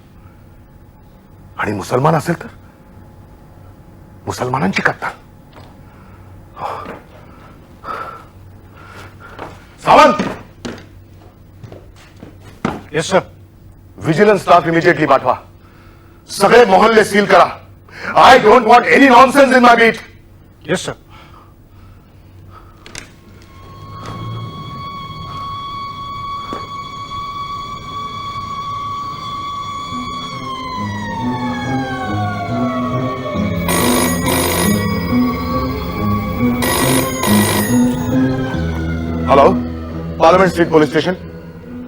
आणि मुसलमान असेल तर मुसलमानांची कत्तल. Sawant, yes sir. Vigilance staff immediately पाठवा. सगळे मोहल्ले सील करा. I don't want any nonsense in my beat. Yes sir. Hello, Parliament Street Police Station.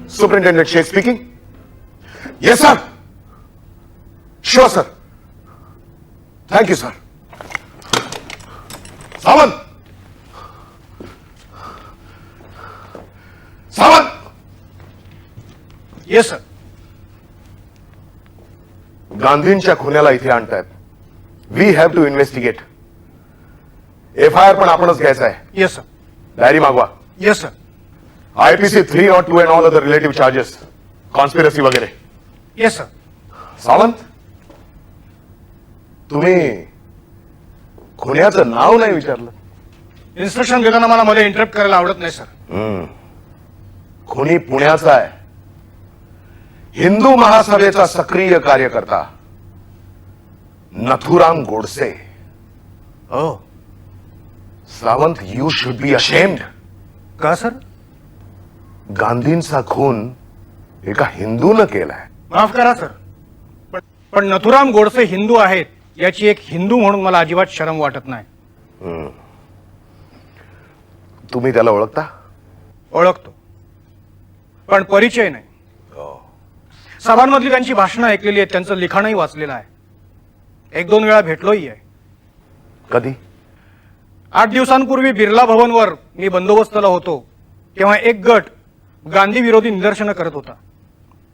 Superintendent Sheikh speaking. Yes, sir. Sure, sir. Thank you, sir. Sawan. Sawan. Yes sir. गांधींच्या खुन्याला इथे आणतायत. We have to investigate. FIR पण आपणच घ्यायचा आहे. Yes sir. Diary मागवा. Yes sir. IPC 302 and all other relative charges. Conspiracy वगैरे. Yes sir. सावंत, तुम्ही खुन्याचं नाव नाही विचारलं. इन्स्ट्रक्शन देताना मला मध्ये इंटरप्ट करायला आवडत नाही सर. खुनी पुण्याचा आहे. हिंदू महासभेचा सक्रिय कार्यकर्ता नथुराम गोडसे. हो. Sawant, you should be ashamed. का सर? गांधींचा खून एका हिंदूनं केलाय. माफ करा सर, पण नथुराम गोडसे हिंदू आहेत याची एक हिंदू म्हणून मला अजिबात शरम वाटत नाही. तुम्ही त्याला ओळखता? ओळखतो, पण परिचय नाही. सभांमधली त्यांची भाषणं ऐकलेली आहेत, त्यांचं लिखाणही वाचलेलं आहे. 1-2 वेळा भेटलोही आहे. कधी? 8 दिवसांपूर्वी बिर्ला भवनवर मी बंदोबस्ताला होतो तेव्हा एक गट गांधी विरोधी निदर्शनं करत होता.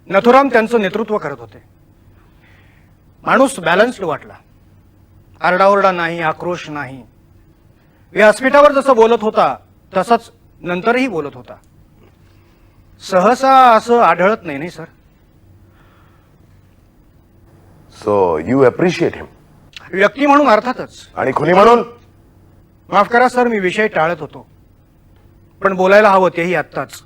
नथुराम त्यांचं नेतृत्व करत होते. माणूस बॅलन्स्ड वाटला. आरडाओरडा नाही, आक्रोश नाही. व्यासपीठावर जसं बोलत होता तसंच नंतरही बोलत होता. सहसा असं आढळत नाही सर. सो यू अप्रिशिएट हिम. व्यक्ती म्हणून अर्थातच. आणि खुनी म्हणून? माफ करा सर, मी विषय टाळत होतो, पण बोलायला हवं तेही आत्ताच.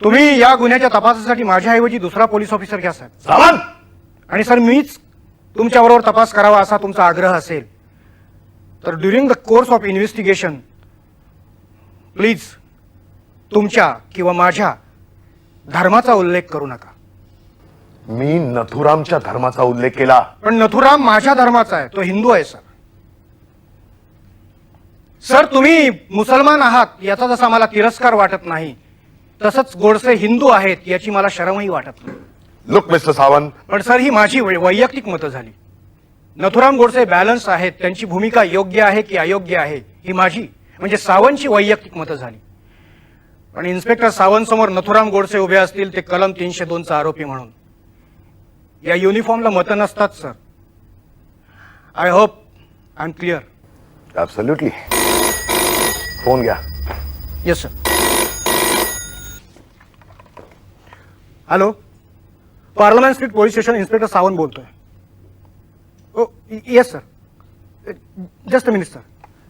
तुम्ही या गुन्ह्याच्या तपासासाठी माझ्याऐवजी दुसरा पोलीस ऑफिसर घ्या सर. सावंत, आणि सर मीच तुमच्याबरोबर तपास करावा असा तुमचा आग्रह असेल तर during the course of investigation please तुमच्या किंवा माझ्या धर्माचा उल्लेख करू नका. मी नथुरामच्या धर्माचा उल्लेख केला. पण नथुराम माझ्या धर्माचा आहे, तो हिंदू आहे सर. सर, तुम्ही मुसलमान आहात याचा जसा मला तिरस्कार वाटत नाही तसंच गोडसे हिंदू आहेत याची मला शरमही वाटत नाही. लुक मिस्टर सावंत, पण सर, ही माझी वैयक्तिक मतं झाली. नथुराम गोडसे बॅलन्स आहेत, त्यांची भूमिका योग्य आहे की अयोग्य आहे ही माझी म्हणजे सावंतची वैयक्तिक मतं झाली. पण इन्स्पेक्टर सावंत समोर नथुराम गोडसे उभे असतील ते कलम 302चा आरोपी म्हणून. या युनिफॉर्मला मतं नसतात sir. I hope I am clear. Absolutely. Phone घ्या. Yes sir. Hello, Parliament Street police station, inspector Sawant बोलतोय. Oh yes sir. Just a minute sir.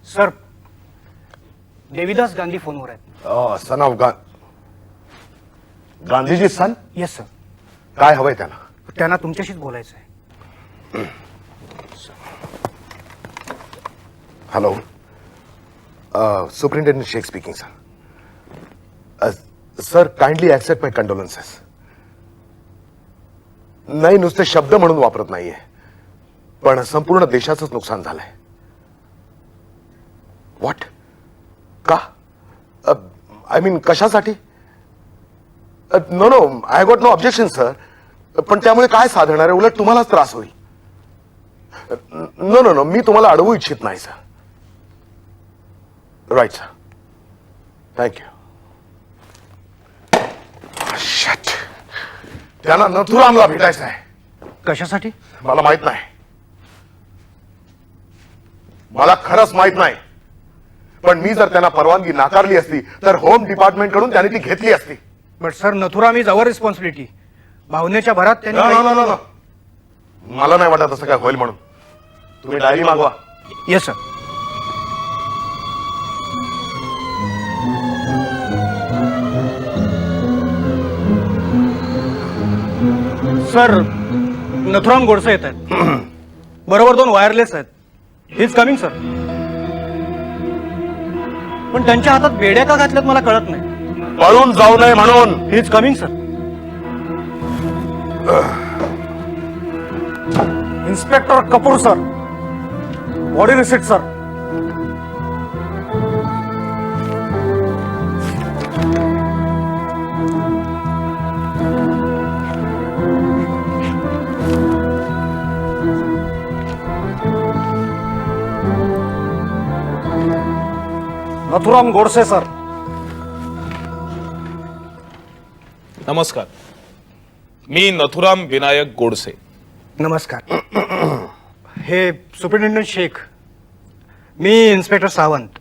Sir, Devidas Gandhi फोनवर आहेत. Son of Gandhiji son? Yes sir. काय हवंय त्यांना? त्यांना तुमच्याशीच बोलायचं आहे. Hello, superintendent Sheikh speaking sir. Sir, kindly accept my condolences. नाही, नुसते शब्द म्हणून वापरत नाहीये, पण संपूर्ण देशाचंच नुकसान झालंय. व्हॉट? का? आय मीन कशासाठी? No no, I got no objection sir. पण त्यामुळे काय साधणार आहे? उलट तुम्हालाच त्रास होईल. नो नो नो, मी तुम्हाला अडवू इच्छित नाही sir. Right sir. Thank you. Shit, त्यांना नथुरामला भेटायचं आहे. कशासाठी? मला माहित नाही. मला खरंच माहित नाही. पण मी जर त्यांना परवानगी नाकारली असती तर होम डिपार्टमेंट कडून त्यांनी ती घेतली असती. But sir, Nathuram is our responsibility. भावनेच्या भरात No, no, no, no, no. मला नाही वाटत असं काय होईल म्हणून. तुम्ही डायरी मागवा. Yes sir. Sir, Nathuram Godse येत आहेत. बरोबर 2 वायरलेस आहेत. He is coming sir. पण त्यांच्या हातात बेड्या का घातल्यात मला कळत नाही. पळून जाऊ नये म्हणून. ही is coming sir. Inspector Kapoor sir, body receipt sir. Nathuram Godse sir. नमस्कार, मी नथुराम विनायक गोडसे. नमस्कार. हे सुपरिटेंडंट शेख, मी इन्स्पेक्टर सावंत.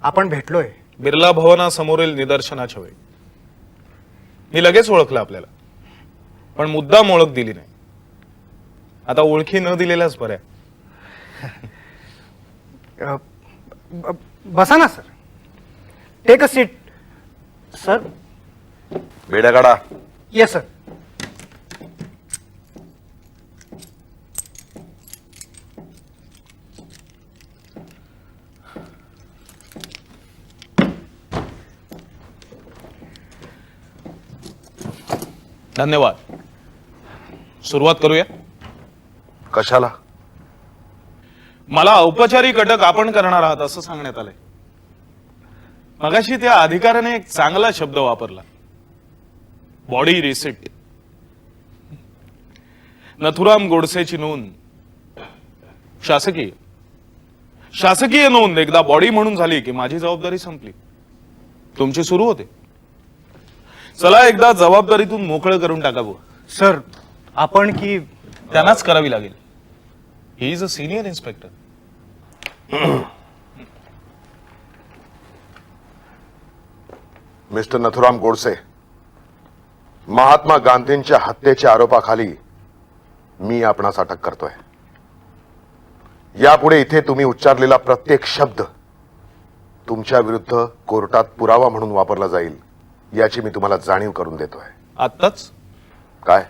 आपण भेटलोय. बिर्ला भवनासमोरील निदर्शनाच्या वेळी मी लगेच ओळखलं आपल्याला, पण मुद्दाम ओळख दिली नाही. आता ओळखी न दिलेल्याच बऱ्या. बसा ना sir. Take a seat sir. बेड्या काढा. Yes sir. धन्यवाद. सुरुवात करूया. कशाला? मला औपचारिक अटक आपण करणार आहात असं सांगण्यात आलंय. मगाशी त्या अधिकाऱ्याने एक चांगला शब्द वापरला, बॉडी रिसिट. नथुराम गोडसेची नोंद शासकीय. शासकीय नोंद एकदा बॉडी म्हणून झाली की माझी जबाबदारी संपली, तुमची सुरू होते. चला एकदा जबाबदारीतून मोकळं करून टाकावं. सर, आपण की त्यांनाच करावी लागेल. He is a senior inspector. Mister Nathuram Godse, Mahatma गांधींच्या हत्येच्या आरोपाखाली मी आपणास अटक करतोय. यापुढे इथे तुम्ही उच्चारलेला प्रत्येक शब्द तुमच्या विरुद्ध कोर्टात पुरावा म्हणून वापरला जाईल याची मी तुम्हाला जाणीव करून देतोय. आत्ताच? काय?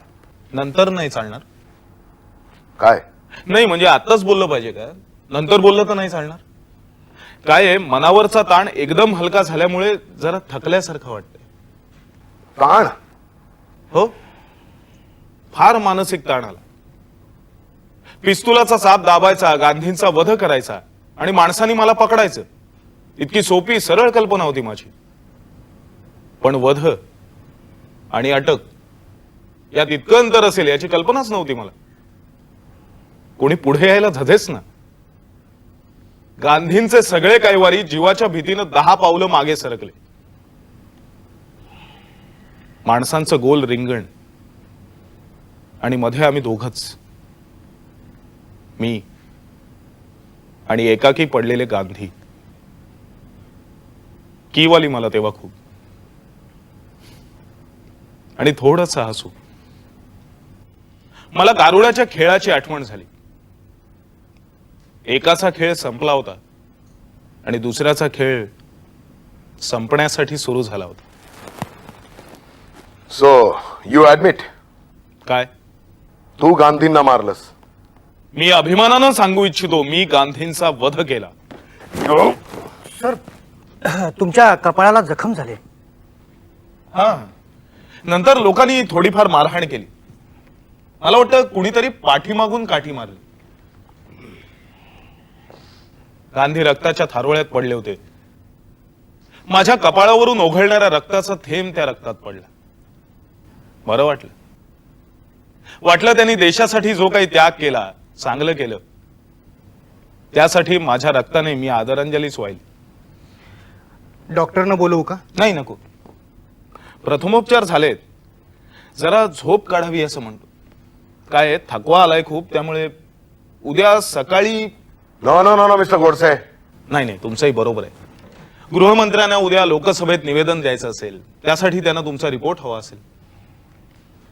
नंतर नाही चालणार? काय? नाही म्हणजे आत्ताच बोललं पाहिजे का? नंतर बोललं तर नाही चालणार? काय आहे, मनावरचा ताण एकदम हलका झाल्यामुळे जरा थकल्यासारखं वाटतंय. ताण? हो, फार मानसिक ताण आला. पिस्तुलाचा चाप दाबायचा, गांधींचा वध करायचा आणि माणसांनी मला पकडायचं, इतकी सोपी सरळ कल्पना होती माझी. पण वध आणि अटक यात इतकं अंतर असेल याची कल्पनाच नव्हती मला. कोणी पुढे यायला झधेच ना. गांधींचे सगळे कैवारी जीवाच्या भीतीनं 10 पावलं मागे सरकले. माणसांचं गोल रिंगण आणि मध्ये आम्ही दोघच, मी आणि एकाकी पडलेले गांधी. कीवाली मला तेव्हा खूप, आणि थोडंसं हसू. मला गारुड्याच्या खेळाची आठवण झाली. एकाचा खेळ संपला होता आणि दुसऱ्याचा खेळ संपण्यासाठी सुरू झाला होता. So you admit? काय? तू गांधींना मारलंस? मी अभिमानानं सांगू इच्छितो, मी गांधींचा वध केला. सर, तुमच्या कपाळाला जखम झाली. हा, नंतर लोकांनी थोडीफार मारहाण केली. मला वाटतं कुणीतरी पाठीमागून काठी मारली. गांधी रक्ताच्या थारोळ्यात पडले होते. माझ्या कपाळावरून ओघळणाऱ्या रक्ताचा थेंब त्या रक्तात पडला. बरं वाटलं त्यांनी देशासाठी जो काही त्याग केला, चांगलं केलं, त्यासाठी माझ्या रक्ताने मी आदरांजलीच वाहिली. डॉक्टरनं बोलवू का? नाही, नको. प्रथमोपचार झालेत, जरा झोप काढावी असं म्हणतो. काय थकवा आलाय खूप, त्यामुळे उद्या सकाळी. No no no no mister Godse, नाही नाही, तुमचंही बरोबर आहे. गृहमंत्र्यांना उद्या लोकसभेत निवेदन द्यायचं असेल, त्यासाठी त्यांना तुमचा रिपोर्ट हवा असेल.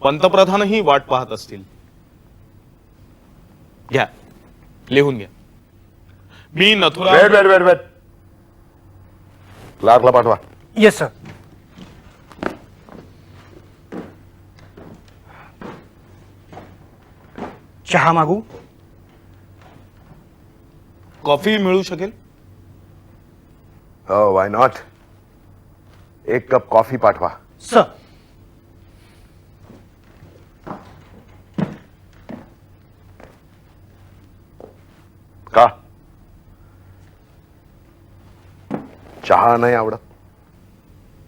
पंतप्रधानही वाट पाहत असतील. घ्या, लिहून घ्या. मी Nathuram. Wait wait wait wait, क्लार्कला पाठवा. Yes sir. चहा मागू? कॉफी मिळू शकेल? हो, वाय नॉट. एक कप कॉफी पाठवा. सर. का चहा नाही आवडत?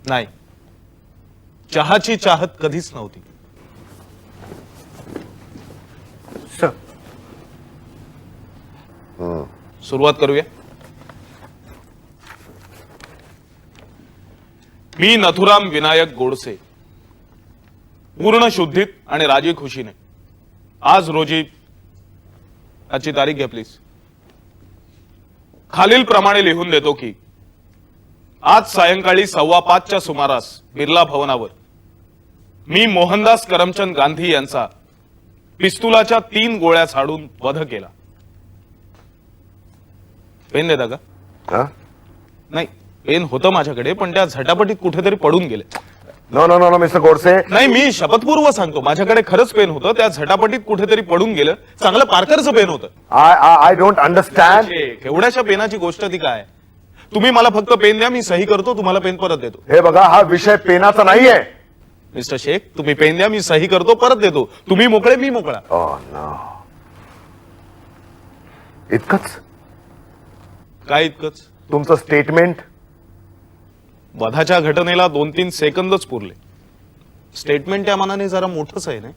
नाही, चहाची चाहत कधीच नव्हती. सर. सुरुवात करूया. मी नथुराम विनायक गोडसे, पूर्ण शुद्धीत आणि राजी खुशीने आज रोजी, आजची तारीख घ्या प्लीज, खालील प्रमाणे लिहून देतो की आज सायंकाळी 5:15च्या सुमारास बिर्ला भवनावर मी मोहनदास करमचंद गांधी यांचा पिस्तुलाच्या 3 गोळ्या झाडून वध केला. पेन देता का? हा? नाही, पेन होतं माझ्याकडे, पण त्या झटापटीत कुठेतरी पडून गेले. No no no no mister Godse. नाही, मी शपथपूर्व सांगतो, माझ्याकडे खरंच पेन होतं, त्या झटापटीत कुठेतरी पडून गेलं. चांगलं पार्करचं पेन होतं. I don't understand. एवढ्याशा पेनाची गोष्ट ती काय? तुम्ही मला फक्त पेन द्या, मी सही करतो, तुम्हाला पेन परत देतो. हे बघा, हा विषय पेनाचा नाहीये. मिस्टर शेख, तुम्ही पेन द्या, मी सही करतो, परत देतो. तुम्ही मोकळे, मी मोकळा. Oh no. इतकंच? काय इतकंच? तुमचं स्टेटमेंट? वधाच्या घटनेला 2-3 सेकंदच पुरले. स्टेटमेंट त्या मानाने जरा मोठंच आहे ना.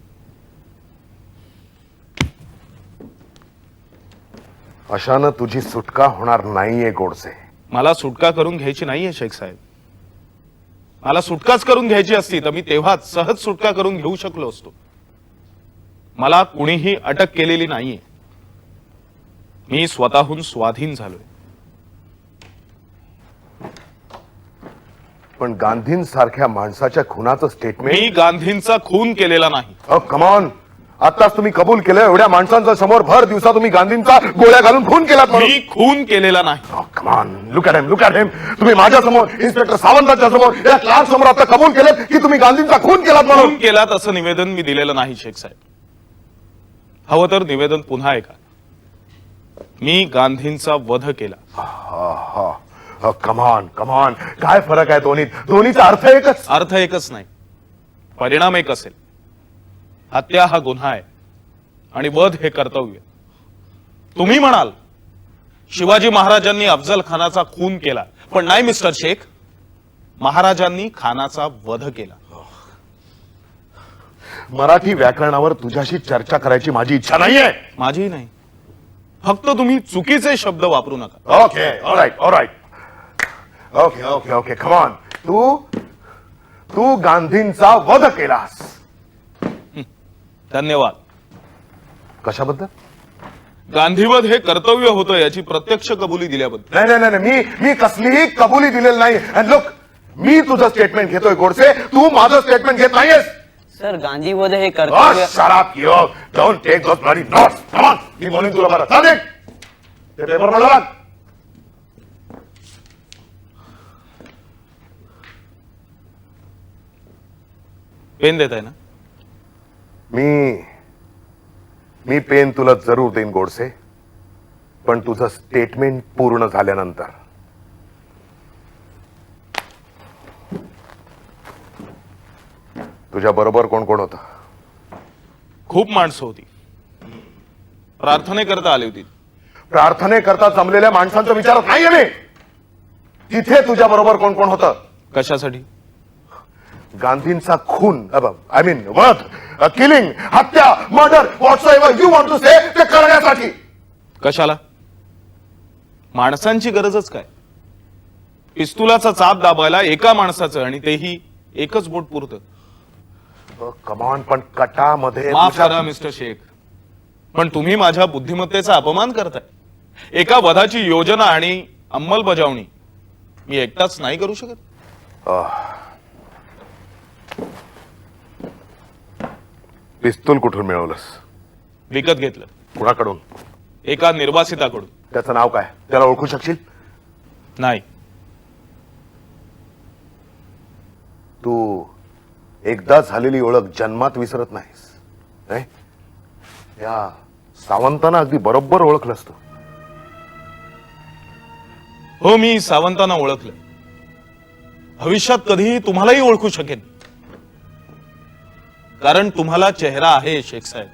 अशानं तुझी सुटका होणार नाहीये गोडसे. मला सुटका करून घ्यायची नाहीये शेख साहेब. मला सुटकाच करून घ्यायची असती तर मी तेव्हाच सहज सुटका करून घेऊ शकलो असतो. मला कुणीही अटक केलेली नाहीये. मी स्वतःहून स्वाधीन झालोय. पण गांधींसारख्या माणसाच्या खुनाचं स्टेटमेंट? मी गांधींचा खून केलेला नाही. कमॉन, आताच तुम्ही कबूल केलं. एवढ्या माणसांच्या समोर भर दिवसा तुम्ही गांधींचा गोळ्या घालून खून केलात म्हणून. मी खून केलेला नाही. Come on, look at him, look at him. तुम्ही माझ्या समोर, इन्स्पेक्टर सावंतांच्या समोर, या क्लार्क समोर आता कबूल केलं की तुम्ही गांधींचा खून केलात म्हणून. खून केलात असं निवेदन मी दिलेलं नाही शेख साहेब. हवं तर निवेदन पुन्हा ऐका. मी गांधींचा वध केला. कमॉन कमॉन, काय फरक आहे दोन्हीत? दोन्हीचा अर्थ एकच. अर्थ एकच नाही, परिणाम एक असेल. हत्या हा गुन्हा आहे आणि वध हे कर्तव्य. तुम्ही म्हणाल शिवाजी महाराजांनी अफजल खानाचा खून केला, पण नाही मिस्टर शेख, महाराजांनी खानाचा वध केला. मराठी व्याकरणावर तुझ्याशी चर्चा करायची माझी इच्छा नाहीये. माझी नाही, फक्त तुम्ही चुकीचे शब्द वापरू नका. Okay, alright alright. Okay okay okay, come on. तू गांधींचा वध केलास. धन्यवाद. कशाबद्दल? गांधीवध हे कर्तव्य होतं याची प्रत्यक्ष कबुली दिल्याबद्दल. नाही नाही नाही, मी कसलीही कबुली दिलेली नाही. अँड लुक, मी तुझं स्टेटमेंट घेतोय गोडसे, तू माझं स्टेटमेंट घेत नाहीयेस. सर, गांधीवध हे कर्तव्य. शराब यो, don't take those bloody notes. Come on, मी म्हणून तुला बरं चालेल. ते पेपर मला लाग. पेन देत आहे ना? मी पेन तुला जरूर देईन गोडसे, पण तुझं स्टेटमेंट पूर्ण झाल्यानंतर. तुझ्या बरोबर कोण कोण होतं? खूप माणसं होती, प्रार्थनेकरता आली होती. प्रार्थनेकरता जमलेल्या माणसांचं विचारत नाहीये मी. तिथे तुझ्या बरोबर कोण कोण होतं? कशासाठी? गांधींचा खून, आय मीन वध, किलिंग, हत्या, मर्डर, व्हॉट्सएव्हर यू वॉन्ट टू से, ते करण्यासाठी. कशाला? माणसांची गरजच काय? पिस्तुलाचा चाप दाबायला एका माणसाचं, आणि तेही एकच बोट पुरतं. कमान, पण कटामध्ये माफ करा मिस्टर शेख, पण तुम्ही माझ्या बुद्धिमत्तेचा अपमान करताय. एका वधाची योजना आणि अंमलबजावणी मी एकटाच नाही करू शकत. पिस्तूल कुठून मिळवलंस? विकत घेतलं कुणाकडून? एका निर्वासिताकडून. त्याचं नाव काय? त्याला ओळखू शकशील? नाही. तू एकदा झालेली ओळख जन्मात विसरत नाहीस, नाही? या सावंतांना अगदी बरोबर ओळखलंस तू. हो, मी सावंतांना ओळखलं. भविष्यात कधीही तुम्हालाही ओळखू शकेन, कारण तुम्हाला चेहरा आहे शेख साहेब.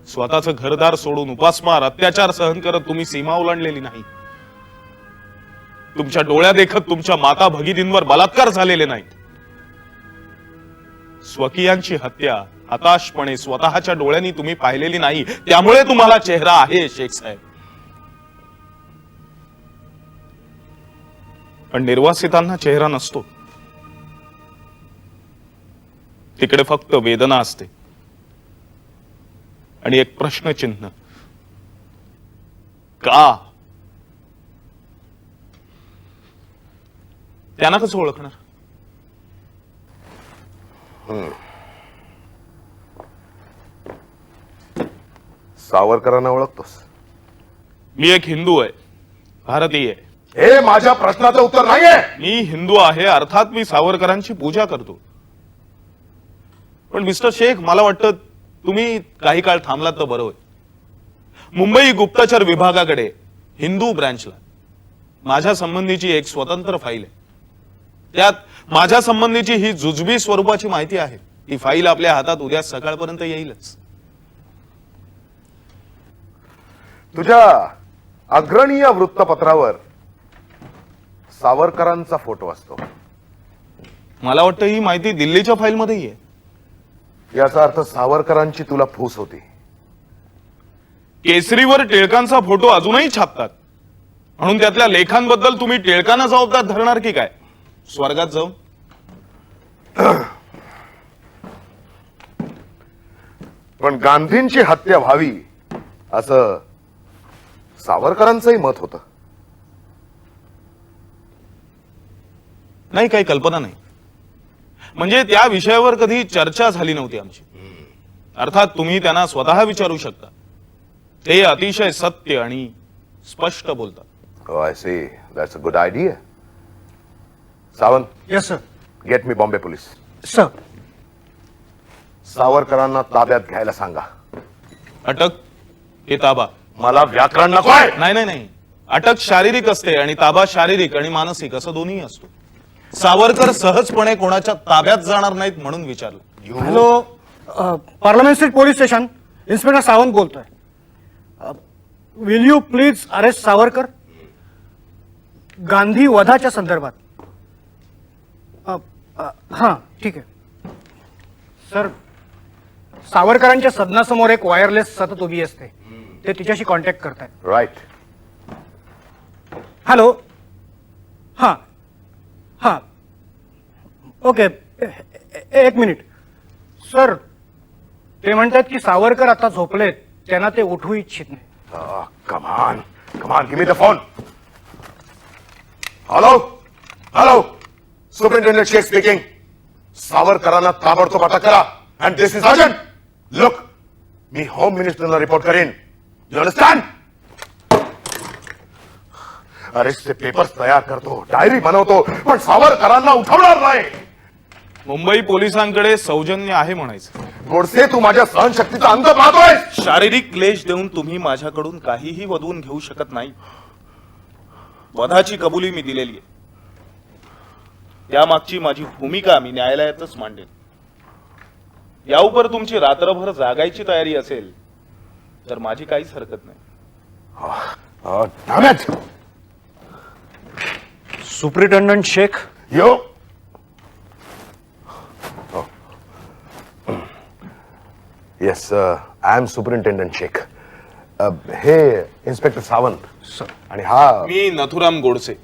स्वतःचं घरदार सोडून उपासमार अत्याचार सहन करत तुम्ही सीमा ओलांडलेली नाही. तुमच्या डोळ्या देखत तुमच्या माता भगिनींवर बलात्कार झालेले नाहीत. स्वकीयांची हत्या हताशपणे स्वतःच्या डोळ्यांनी तुम्ही पाहिलेली नाही. त्यामुळे तुम्हाला चेहरा आहे शेख साहेब. पण निर्वासितांना चेहरा नसतो. तिकडे फक्त वेदना असते आणि एक प्रश्नचिन्ह. का? त्यांना कसं ओळखणार? सावरकरांना ओळखतोस? मी एक हिंदू आहे, भारतीय आहे. हे माझ्या प्रश्नाचं उत्तर नाहीये. मी हिंदू आहे, अर्थात मी सावरकरांची पूजा करतो. पण मिस्टर शेख, मला वाटतं तुम्ही काही काळ थांबलात तर बरं होईल. मुंबई गुप्तचर विभागाकडे हिंदू ब्रँचला माझ्या संबंधीची एक स्वतंत्र फाईल आहे. त्यात माझ्या संबंधीची ही जुजबी स्वरूपाची माहिती आहे. ती फाईल आपल्या हातात उद्या सकाळपर्यंत येईलच. तुझ्या अग्रणीय वृत्तपत्रावर सावरकरांचा फोटो असतो. मला वाटतं ही माहिती दिल्लीच्या फाईलमध्येही आहे. याचा अर्थ सावरकरांची तुला फूस होती. केसरीवर टिळकांचा फोटो अजूनही छापतात, म्हणून त्यातल्या लेखांबद्दल तुम्ही टिळकांना जबाबदार धरणार की काय? स्वर्गात जाऊन. पण गांधींची हत्या व्हावी असं सावरकरांचंही मत होतं. नाही, काही कल्पना नाही. म्हणजे त्या विषयावर कधी चर्चा झाली नव्हती आमची. अर्थात तुम्ही त्यांना स्वतः विचारू शकता. ते अतिशय सत्य आणि स्पष्ट बोलतात. Oh, I see. That's a good idea. Sawant, yes sir. Get me Bombay police. Sir. सावरकरांना ताब्यात घ्यायला सांगा. अटक हे ताबा. मला व्याकरण नकोय. नाही नाही नाही, अटक शारीरिक असते आणि ताबा शारीरिक आणि मानसिक असं दोन्ही असतो. सावरकर सहजपणे कोणाच्या ताब्यात जाणार नाहीत म्हणून विचारलं. Hello, Parliament Street police station, inspector Sawant बोलतोय. Will you please arrest Savarkar Gandhi वधाच्या संदर्भात. हां, ठीक आहे सर. सावरकरांच्या सदनासमोर एक वायरलेस सतत उभी असते. ते तिच्याशी कॉन्टॅक्ट करतायत. राईट. हॅलो. हां हां, ओके. एक मिनिट सर. ते म्हणतात की सावरकर आता झोपलेत, त्यांना ते उठवू इच्छित नाही. Come on come on, give me the phone. Hello hello, superintendent Sheikh speaking. सावरकरांना ताबडतोब अटक करा. And this is urgent. Look, मी होम मिनिस्टरला रिपोर्ट करेन. You understand? अरेस्टचे पेपर्स तयार करतो, डायरी बनवतो, पण सावरकरांना उठवणार नाही. मुंबई पोलिसांकडे सौजन्य आहे म्हणायचं. गोडसे, तू माझ्या सहनशक्तीचा अंत पाहतोय. शारीरिक क्लेश देऊन तुम्ही माझ्याकडून काहीही वधवून घेऊ शकत नाही. वधाची कबुली मी दिलेली आहे. त्यामागची माझी भूमिका मी न्यायालयातच मांडेन. याउपर तुमची रात्रभर जागायची तयारी असेल तर माझी काहीच हरकत नाही. damn it. Superintendent Sheikh. Yo. Yes, I am superintendent Sheikh. हे इन्स्पेक्टर सावंत आणि हा मी नथुराम गोडसे.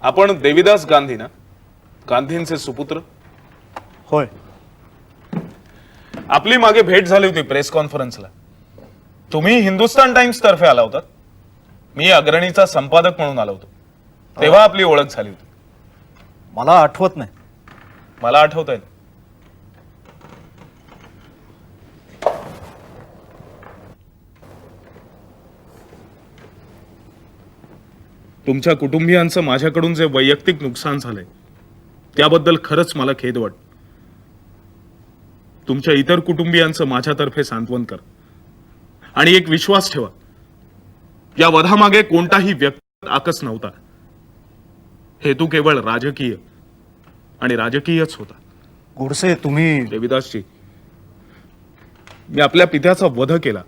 आपण देविदास गांधी ना, गांधींचे सुपुत्र? होय. आपली मागे भेट झाली होती प्रेस कॉन्फरन्सला. तुम्ही हिंदुस्तान टाइम्स तर्फे आला होता. मी अग्रणीचा संपादक म्हणून आलो होतो, तेव्हा आपली ओळख झाली होती. मला आठवत नाही. मला आठवत आहे. तुमच्या कुटुंबियांचं माझ्याकडून जे वैयक्तिक नुकसान झालंय त्याबद्दल खरंच मला खेद वाटत. तुमच्या इतर कुटुंबियांचं माझ्यातर्फे सांत्वन कर आणि एक विश्वास ठेवा, या वधामागे कोणताही व्यक्तिगत आकस नव्हता. हेतू केवळ राजकीय आणि राजकीयच होता. गोडसे, तुम्ही देविदासजी, मी आपल्या पित्याचा वध केला,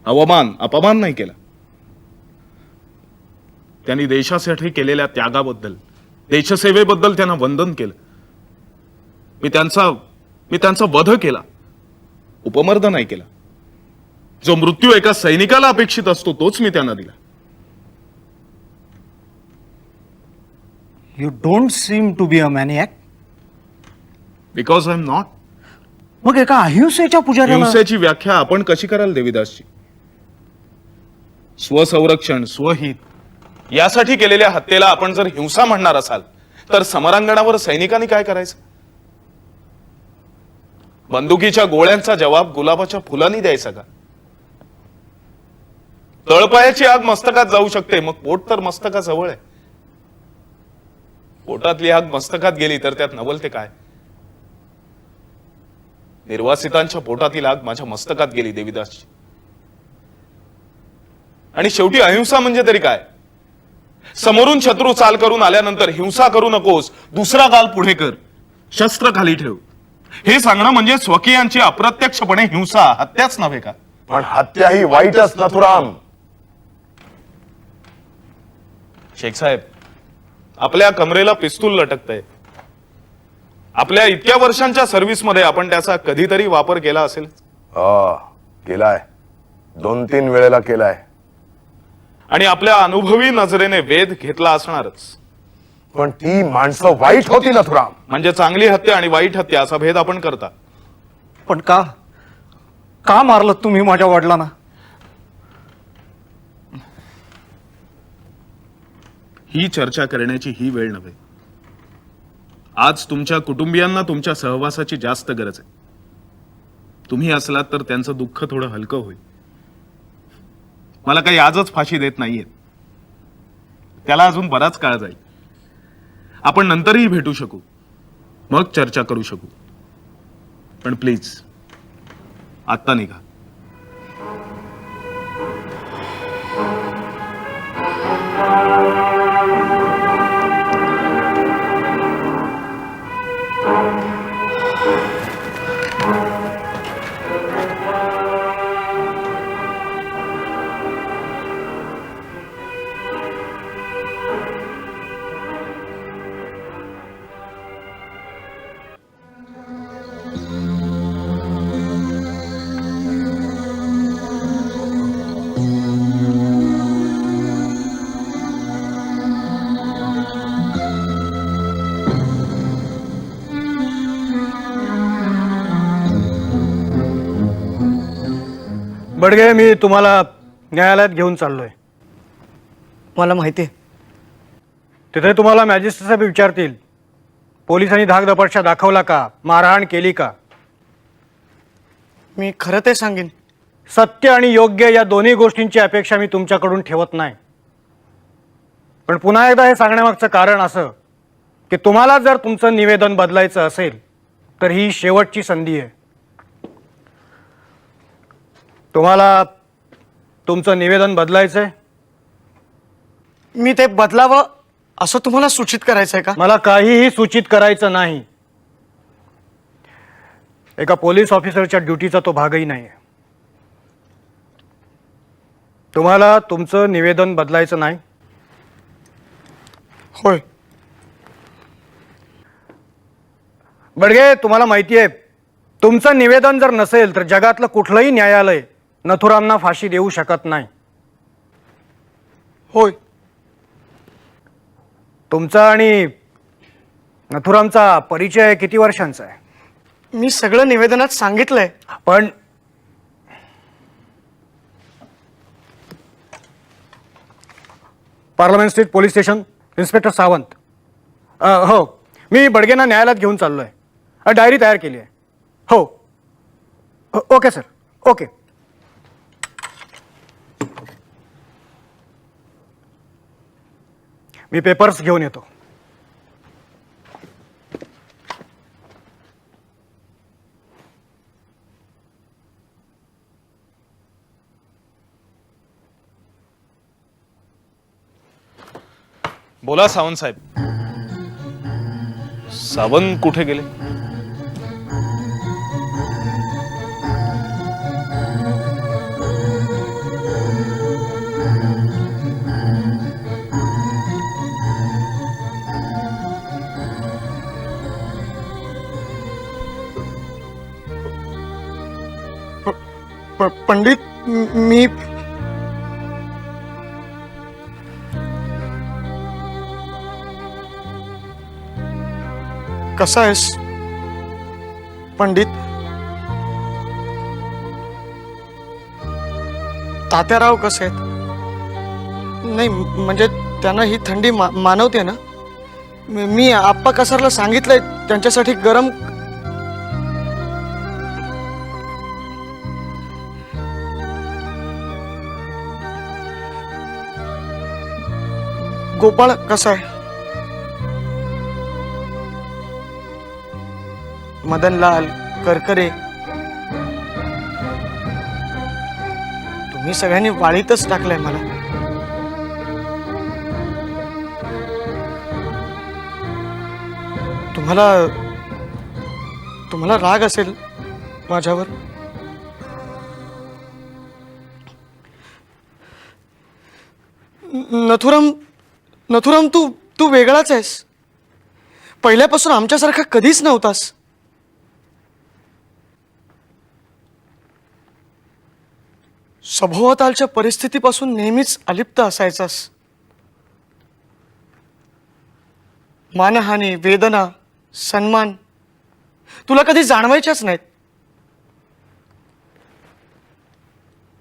अपमान नाही केला. त्यांनी देशासाठी केलेल्या त्यागाबद्दल, देशसेवेबद्दल त्यांना वंदन केलं. मी त्यांचा वध केला, उपमर्द नाही केला. जो मृत्यू एका सैनिकाला अपेक्षित असतो तोच मी त्यांना दिला. You don't seem to be a maniac. Because I am not. मग एका अहिंसेच्या पुजाऱ्याला हिंसेची व्याख्या आपण कशी कराल देविदासजी? स्वसंरक्षण, स्वहित यासाठी केलेल्या हत्येला आपण जर हिंसा म्हणणार असाल तर समरांगणावर सैनिकांनी काय करायचं? बंदुकीच्या गोळ्यांचा जवाब गुलाबाच्या फुलांनी द्यायचा का? तळपायाची आग मस्तकात जाऊ शकते, मग पोट तर मस्तकाजवळ आहे. पोटातली आग मस्तकात गेली तर त्यात नवल ते काय? निर्वासितांच्या पोटातील आग माझ्या मस्तकात गेली देविदासजी. आणि शेवटी अहिंसा म्हणजे तरी काय? समोरून शत्रू चाल करून आल्यानंतर हिंसा करू नकोस, दुसरा गाल पुढे कर, शस्त्र खाली ठेव, हे सांगणं म्हणजे स्वकीयांची अप्रत्यक्षपणे हिंसा, हत्याच नव्हे का? पण हत्या ही वाईटच नथुराम. शेख साहेब, आपल्या कमरेला पिस्तूल लटकतंय. आपल्या इतक्या वर्षांच्या सर्व्हिसमध्ये आपण त्याचा कधीतरी वापर केला असेल? केलाय, 2-3 वेळेला केलाय. आणि आपल्या अनुभवी नजरेने वेध घेतला असणारच. पण ती माणसं वाईट होती नथुराम. म्हणजे चांगली हत्या आणि वाईट हत्या असा भेद आपण करता. पण का मारलं तुम्ही माझ्या वडिलांना? ही चर्चा करण्याची ही वेळ नव्हे. आज तुमच्या कुटुंबियांना तुमच्या सहवासाची जास्त गरज आहे. तुम्ही असलात तर त्यांचं दुःख थोडं हलकं होईल. मला काही आजच फाशी देत नाहीये, त्याला अजून बराच काळ जाईल. आपण नंतरही भेटू शकू, मग चर्चा करू शकू. पण प्लीज आत्ता निघा. बडगे, मी तुम्हाला न्यायालयात घेऊन चाललोय. मला माहिती आहे. तिथे तुम्हाला मॅजिस्ट्रेट साहेब विचारतील, पोलिसांनी धाकदपटशा दाखवला का, मारहाण केली का? मी खरं ते सांगेन. सत्य आणि योग्य या दोन्ही गोष्टींची अपेक्षा मी तुमच्याकडून ठेवत नाही. पण पुन्हा एकदा हे सांगण्यामागचं कारण असं की तुम्हाला जर तुमचं निवेदन बदलायचं असेल तर ही शेवटची संधी आहे. तुम्हाला तुमचं निवेदन बदलायचंय? मी ते बदलावं असं तुम्हाला सूचित करायचं आहे का? मला काहीही सूचित करायचं नाही. एका पोलीस ऑफिसरच्या ड्युटीचा तो भागही नाही. तुम्हाला तुमचं निवेदन बदलायचं नाही? होय. बडगे, तुम्हाला माहिती आहे, तुमचं निवेदन जर नसेल तर जगातलं कुठलंही न्यायालय नथुरामना फाशी देऊ शकत नाही. होय. तुमचा आणि नथुरामचा परिचय किती वर्षांचा आहे? मी सगळं निवेदनात सांगितलंय. पण parliament Street police station, inspector Sawant. हो, मी बडगेंना न्यायालयात घेऊन चाललो आहे. डायरी तयार केली आहे. हो. Okay sir, okay. मी पेपर्स घेऊन येतो. बोला सावंत साहेब. सावंत कुठे गेले? पंडित, मी कसा आहेस पंडित? तात्याराव कसे आहेत? नाही म्हणजे त्यांना ही थंडी मानवते ना. मी आप्पा कसरला सांगितलंय त्यांच्यासाठी गरम. गोपाळ कसा आहे? मदनलाल, करकरे, तुम्ही सगळ्यांनी वाळीतच टाकलंय मला. तुम्हाला राग असेल माझ्यावर. नथुराम, तू वेगळाच आहेस. पहिल्यापासून आमच्यासारखा कधीच नव्हतास. सभोवतालच्या परिस्थितीपासून नेहमीच अलिप्त असायचास. मानहानी, वेदना, सन्मान तुला कधी जाणवायच्याच नाहीत.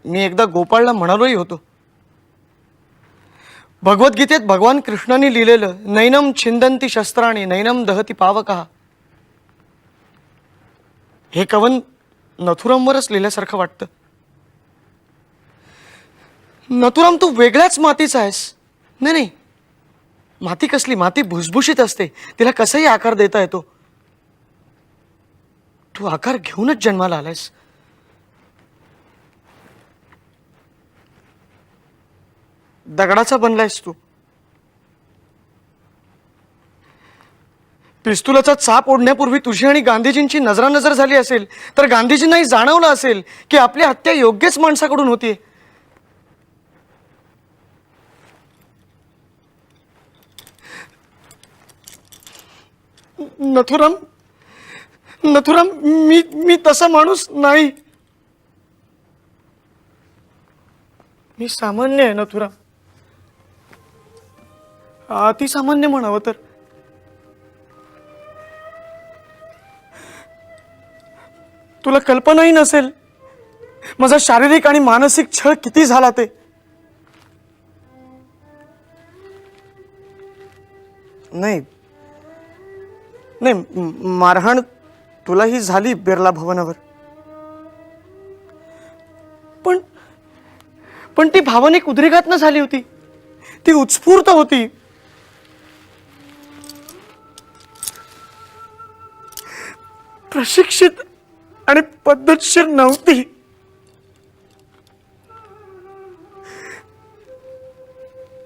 मी एकदा गोपाळला म्हणालोही होतो, भगवद्गीतेत भगवान कृष्णाने लिहिलेलं नैनम छिंदंती शस्त्राणी नैनम दहती पावकः हे कवन नथुरामवरच लिहिल्यासारखं वाटतं. नथुराम, तू वेगळ्याच मातीचा आहेस. नाही, माती कसली? माती भुसभुशीत असते, तिला कसाही आकार देता येतो. तू आकार घेऊनच जन्माला आलायस. दगडाचा बनलायस तू. पिस्तुलाचा चाप ओढण्यापूर्वी तुझी आणि गांधीजींची नजरानजर झाली असेल तर गांधीजींनाही जाणवलं असेल की आपली हत्या योग्यच माणसाकडून होतीये. नथुराम, मी तसा माणूस नाही. मी सामान्य आहे नथुराम. अति सामान्य म्हणावं तर. तुला कल्पनाही नसेल माझा शारीरिक आणि मानसिक छळ किती झाला ते. नाही, मारहाण तुलाही झाली बिर्ला भवनावर. पण ती भावनिक उद्रेकातनं झाली होती. ती उत्स्फूर्त होती. प्रशिक्षित आणि पद्धतशीर नव्हती.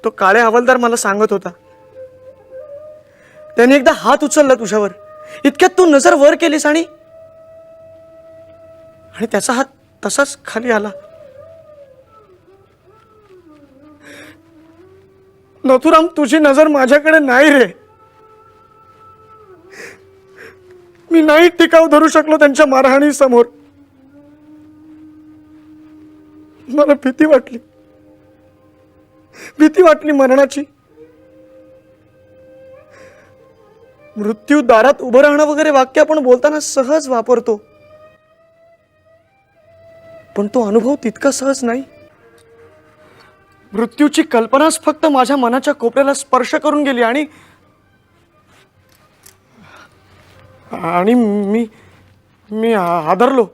तो काळे हवालदार मला सांगत होता, त्याने एकदा हात उचलला तुझ्यावर, इतक्यात तू नजर वर केलीस आणि त्याचा हात तसाच खाली आला. नथुराम, तुझी नजर माझ्याकडे नाही रे. मी नाही टिकाव धरू शकलो त्यांच्या मारहाणी समोर. मला भीती वाटली मरणाची. मृत्यू दारात उभं राहणं वगैरे वाक्य आपण बोलताना सहज वापरतो, पण तो अनुभव तितका सहज नाही. मृत्यूची कल्पनाच फक्त माझ्या मनाच्या कोपऱ्याला स्पर्श करून गेली आणि आणि मी मी हादरलो.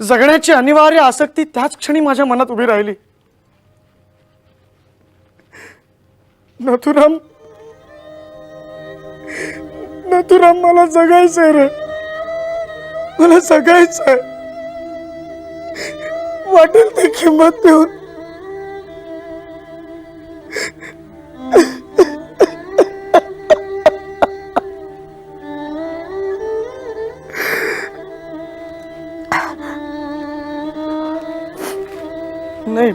जगण्याची अनिवार्य आसक्ती त्याच क्षणी माझ्या मनात उभी राहिली. नथुराम, नथुराम, मला जगायचंय रे, मला जगायचंय. वाटेल ती किंमत देऊन नाही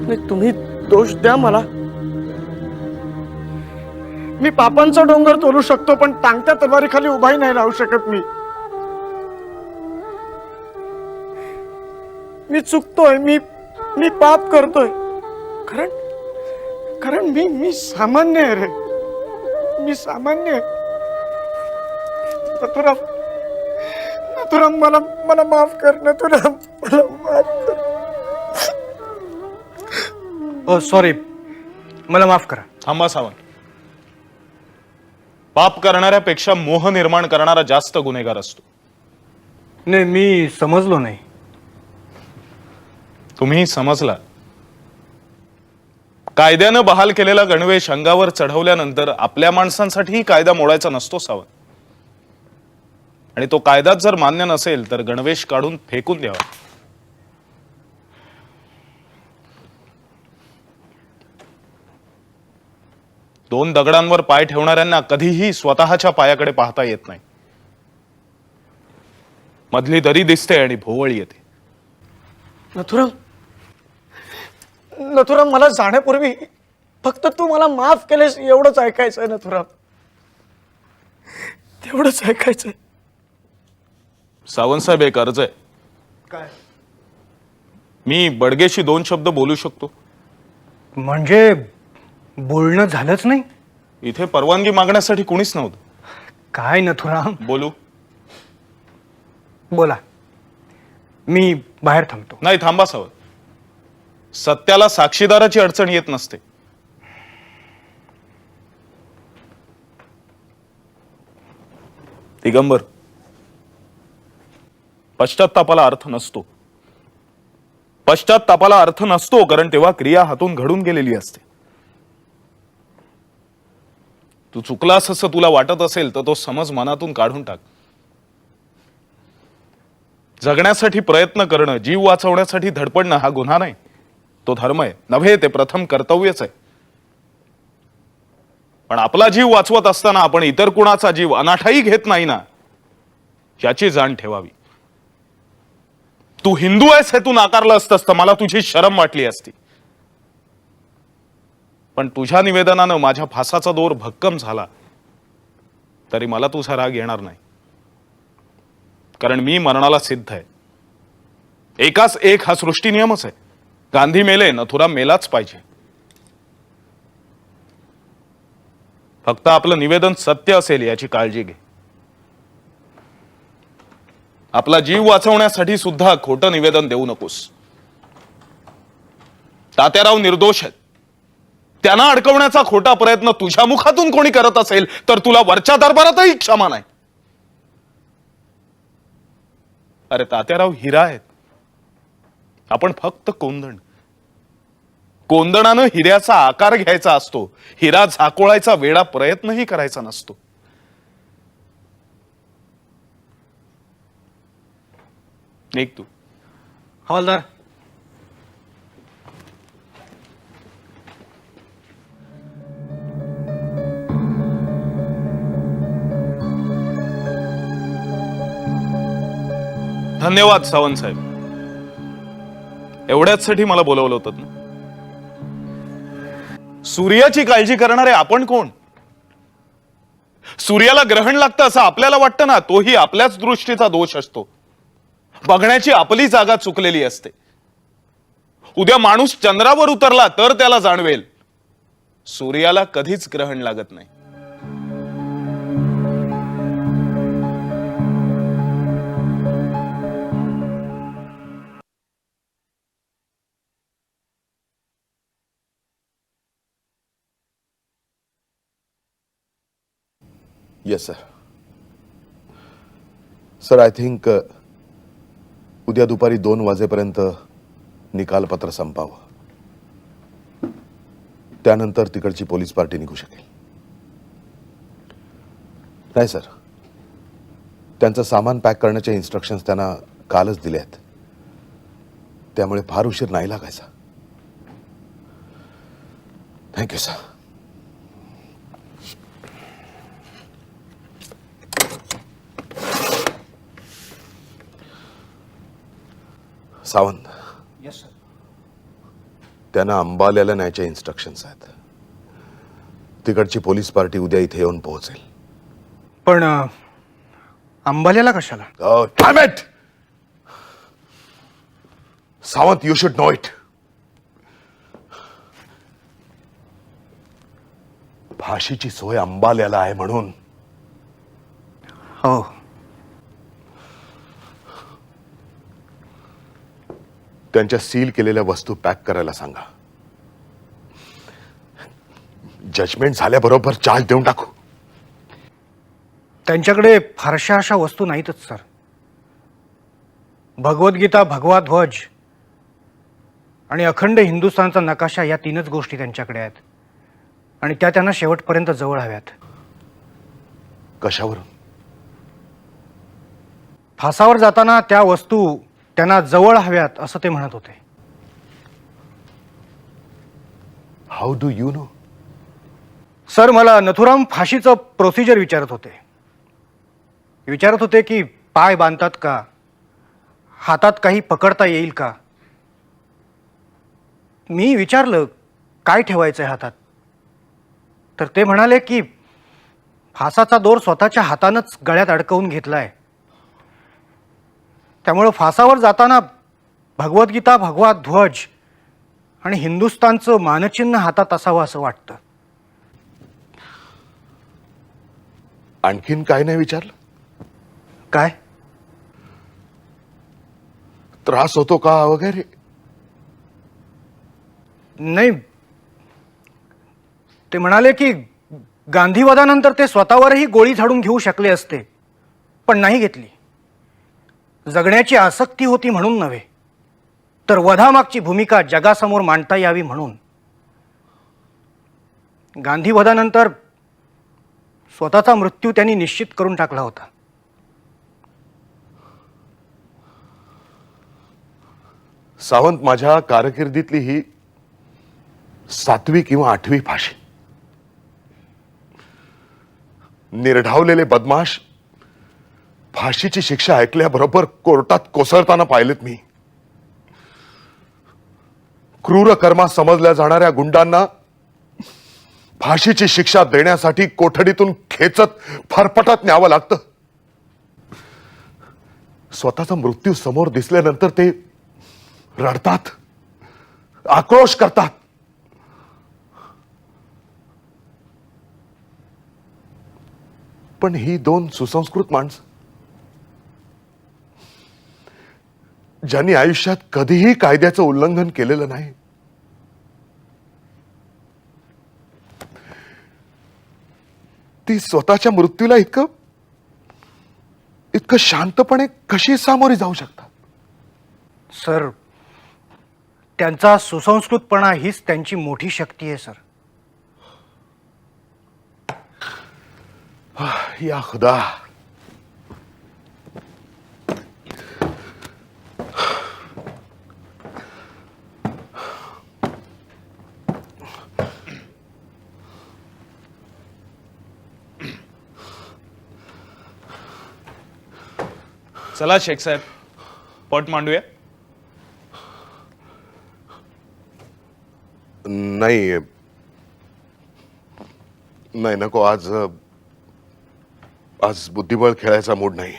नाही, तुम्ही दोष द्या मला. मी पापांचा डोंगर तोलू शकतो, पण टांगत्या तलवारीखाली उभाही नाही राहू शकत. मी चुकतोय, मी पाप करतोय, कारण कारण मी सामान्य आहे रे, मी सामान्य आहे. नथुराम, नथुराम, मला मला माफ कर. नथुराम, मला माफ कर. सॉरी, मला माफ करा. थांबा सावंत. पाप करणाऱ्यापेक्षा मोह निर्माण करणारा जास्त गुन्हेगार असतो. नाही, मी समजलो नाही. तुम्ही समजला. कायद्यानं बहाल केलेला गणवेश अंगावर चढवल्यानंतर आपल्या माणसांसाठीही कायदा मोडायचा नसतो सावंत. आणि तो कायदाच जर मान्य नसेल तर गणवेश काढून फेकून द्यावा. दोन दगडांवर पाय ठेवणाऱ्यांना कधीही स्वतःच्या पायाकडे पाहता येत नाही. मधली दरी दिसते आणि भोवळ येते. नथुराम, नथुराम, मला जाण्यापूर्वी फक्त तू मला माफ केलेस एवढंच ऐकायचंय. नथुराम, तेवढंच ऐकायचंय. सावंत साहेब, एक अर्ज आहे. काय? मी बडगेशी 2 शब्द बोलू शकतो? म्हणजे बोलणं झालंच नाही? इथे परवानगी मागण्यासाठी कोणीच नव्हतं. काय नथुराम? बोलू? बोला, मी बाहेर थांबतो. नाही, थांबा सावंत. सत्याला साक्षीदाराची अडचण येत नसते. दिगंबर, पश्चात्तापाला अर्थ नसतो. पश्चात्तापाला अर्थ नसतो कारण तेव्हा क्रिया हातून घडून गेलेली असते. तू चुकलास असं तुला वाटत असेल तर तो समज मनातून काढून टाक. जगण्यासाठी प्रयत्न करणं, जीव वाचवण्यासाठी धडपडणं हा गुन्हा नाही, तो धर्म आहे. नव्हे, ते प्रथम कर्तव्यच आहे. पण आपला जीव वाचवत असताना आपण इतर कुणाचा जीव अनाठाही घेत नाही ना, याची जाण ठेवावी. तू हिंदू आहेस हे तू नाकारलं असतंस तर मला तुझी शरम वाटली असती. पण तुझ्या निवेदनानं माझ्या फासाचा दोर भक्कम झाला तरी मला तुझा राग येणार नाही, कारण मी मरणाला सिद्ध आहे. एकाच एक हा सृष्टी नियमच आहे. गांधी मेले, नथुराम मेलाच पाहिजे. फक्त आपलं निवेदन सत्य असेल याची काळजी घे. आपला जीव वाचवण्यासाठी सुद्धा खोटं निवेदन देऊ नकोस. तात्याराव निर्दोष आहेत. त्यांना अडकवण्याचा खोटा प्रयत्न तुझ्या मुखातून कोणी करत असेल तर तुला वरच्या दरबारातही क्षमा नाही. अरे, तात्याराव हिरा आहेत, आपण फक्त कोंदण. कोंदणानं हिऱ्याचा आकार घ्यायचा असतो, हिरा झाकोळायचा वेडा प्रयत्नही करायचा नसतो. निघ तू. हवालदार, धन्यवाद सावंत साहेब. एवढ्याचसाठी मला बोलवलं होतं ना. सूर्याची काळजी करणारे आपण कोण? सूर्याला ग्रहण लागतं असं आपल्याला वाटतं ना, तोही आपल्याच दृष्टीचा दोष असतो. बघण्याची आपली जागा चुकलेली असते. उद्या माणूस चंद्रावर उतरला तर त्याला जाणवेल, सूर्याला कधीच ग्रहण लागत नाही. Yes sir. Sir I think उद्या दुपारी 2 वाजेपर्यंत निकालपत्र संपावं. त्यानंतर तिकडची पोलीस पार्टी निघू शकेल. नाही सर, त्यांचं सामान पॅक करण्याचे इन्स्ट्रक्शन्स त्यांना कालच दिले आहेत. त्यामुळे फार उशीर नाही लागायचा. Thank you sir. Sawant, yes sir. त्यांना अंबाल्याला न्यायचे इन्स्ट्रक्शन्स आहेत. तिकडची पोलीस पार्टी उद्या इथे येऊन पोहोचेल. पण अंबाल्याला कशाला? Damn it! Sawant, you should know it. फाशीची सोय अंबाल्याला आहे म्हणून. हो. त्यांच्या सील केलेल्या वस्तू पॅक करायला सांगा. जजमेंट झाल्याबरोबर चार्ज देऊन टाकू. त्यांच्याकडे फारशा अशा वस्तू नाहीतच सर. भगवद्गीता, भगवा ध्वज आणि अखंड हिंदुस्थानचा नकाशा या 3च गोष्टी त्यांच्याकडे आहेत. आणि त्या त्यांना शेवटपर्यंत जवळ हव्यात. कशावरून? फासावर जाताना त्या वस्तू त्यांना जवळ हव्यात असं ते म्हणत होते. How do you know? Sir, मला नथुराम फाशीचं प्रोसिजर विचारत होते. विचारत होते की पाय बांधतात का, हातात काही पकडता येईल का. मी विचारलं काय ठेवायचंय हातात, तर ते म्हणाले की फासाचा दोर स्वतःच्या हातानंच गळ्यात अडकवून घेतलाय. त्यामुळं फासावर जाताना भगवद्गीता, भगवा ध्वज आणि हिंदुस्थानचं मानचिन्ह हातात असावं असं वाटतं. आणखीन काय नाही विचारलं? काय? त्रास होतो का वगैरे? नाही. ते म्हणाले की गांधीवधानंतर ते स्वतःवरही गोळी झाडून घेऊ शकले असते, पण नाही घेतली. जगण्याची आसक्ती होती म्हणून नव्हे, तर वधामागची भूमिका जगासमोर मांडता यावी म्हणून. गांधीवधानंतर स्वतःचा मृत्यू त्यांनी निश्चित करून टाकला होता. सावंत, माझ्या कारकिर्दीतली ही 7वी किंवा 8वी फाशी. निर्ढावलेले बदमाश फाशीची शिक्षा ऐकल्याबरोबर कोर्टात कोसळताना पाहिलेत मी. क्रूर कर्मा समजल्या जाणाऱ्या गुंडांना फाशीची शिक्षा देण्यासाठी कोठडीतून खेचत फरफटत न्यावं लागतं. स्वतःचा मृत्यू समोर दिसल्यानंतर ते रडतात, आक्रोश करतात. पण ही 2 सुसंस्कृत माणसं, ज्यांनी आयुष्यात कधीही कायद्याचं उल्लंघन केलेलं नाही, ती स्वतःच्या मृत्यूला इतकं शांतपणे कशी सामोरी जाऊ शकतात? सर, त्यांचा सुसंस्कृतपणा हीच त्यांची मोठी शक्ती आहे सर. या खुदा. चला शेख साहेब, पट मांडूया. नाही नाही, नको. आज बुद्धिबळ खेळायचा मूड नाही.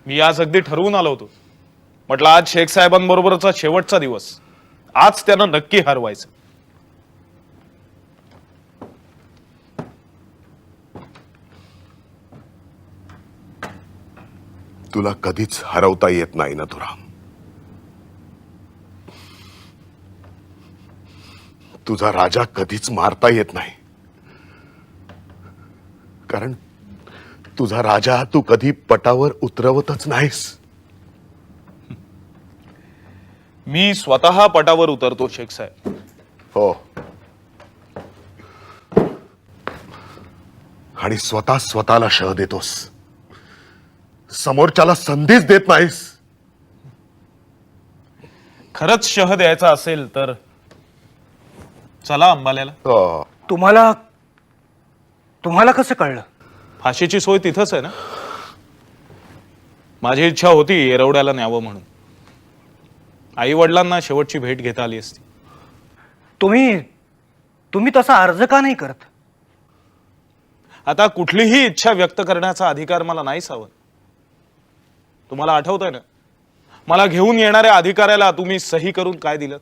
मी आज अगदी ठरवून आलो होतो. म्हटलं आज शेख साहेबांबरोबरचा शेवटचा दिवस. आज त्यांना नक्की हरवायचं. तुला कधीच हरवता येत नाही नथुराम. तुझा राजा कधीच मारता येत नाही, कारण तुझा राजा तू कधी पटावर उतरवतच नाहीस. मी स्वतः पटावर उतरतो शेख साहेब. हो, आणि स्वतः स्वतःला शह देतोस, समोरच्याला संधीच देत नाहीस. खरंच शह द्यायचा असेल तर चला अंबाल्याला. हो. तुम्हाला तुम्हाला कसं कळलं? फाशीची सोय तिथंच आहे ना. माझी इच्छा होती येरवड्याला न्यावं म्हणून. आई वडिलांना शेवटची भेट घेता आली असती. तुम्ही तसा अर्ज का नाही करत? आता कुठलीही इच्छा व्यक्त करण्याचा अधिकार मला नाहीच हवा. तुम्हाला आठवतंय ना, मला घेऊन येणाऱ्या अधिकाऱ्याला तुम्ही सही करून काय दिलं?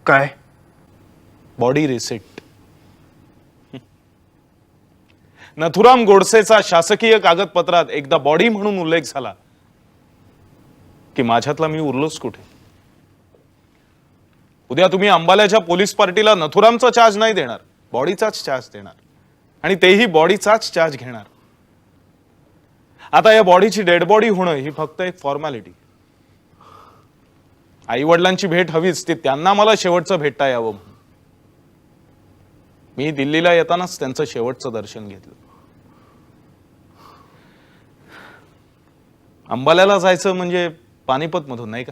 काय? Body receipt. नथुराम गोडसेचा शासकीय कागदपत्रात एकदा बॉडी म्हणून उल्लेख झाला की माझ्यातला मी उरलोच कुठे. उद्या तुम्ही अंबाल्याच्या पोलीस पार्टीला नथुरामचा चार्ज नाही देणार, बॉडीचाच चार्ज देणार, आणि तेही बॉडीचाच चार्ज घेणार. आता या बॉडीची डेड बॉडी होणं ही फक्त एक फॉर्मॅलिटी. आई वडिलांची भेट हवीच, ती त्यांना मला शेवटचं भेटता यावं म्हणून. मी दिल्लीला येतानाच त्यांचं शेवटचं दर्शन घेतलं. अंबाल्याला जायचं म्हणजे पानिपत मधून, नाही का?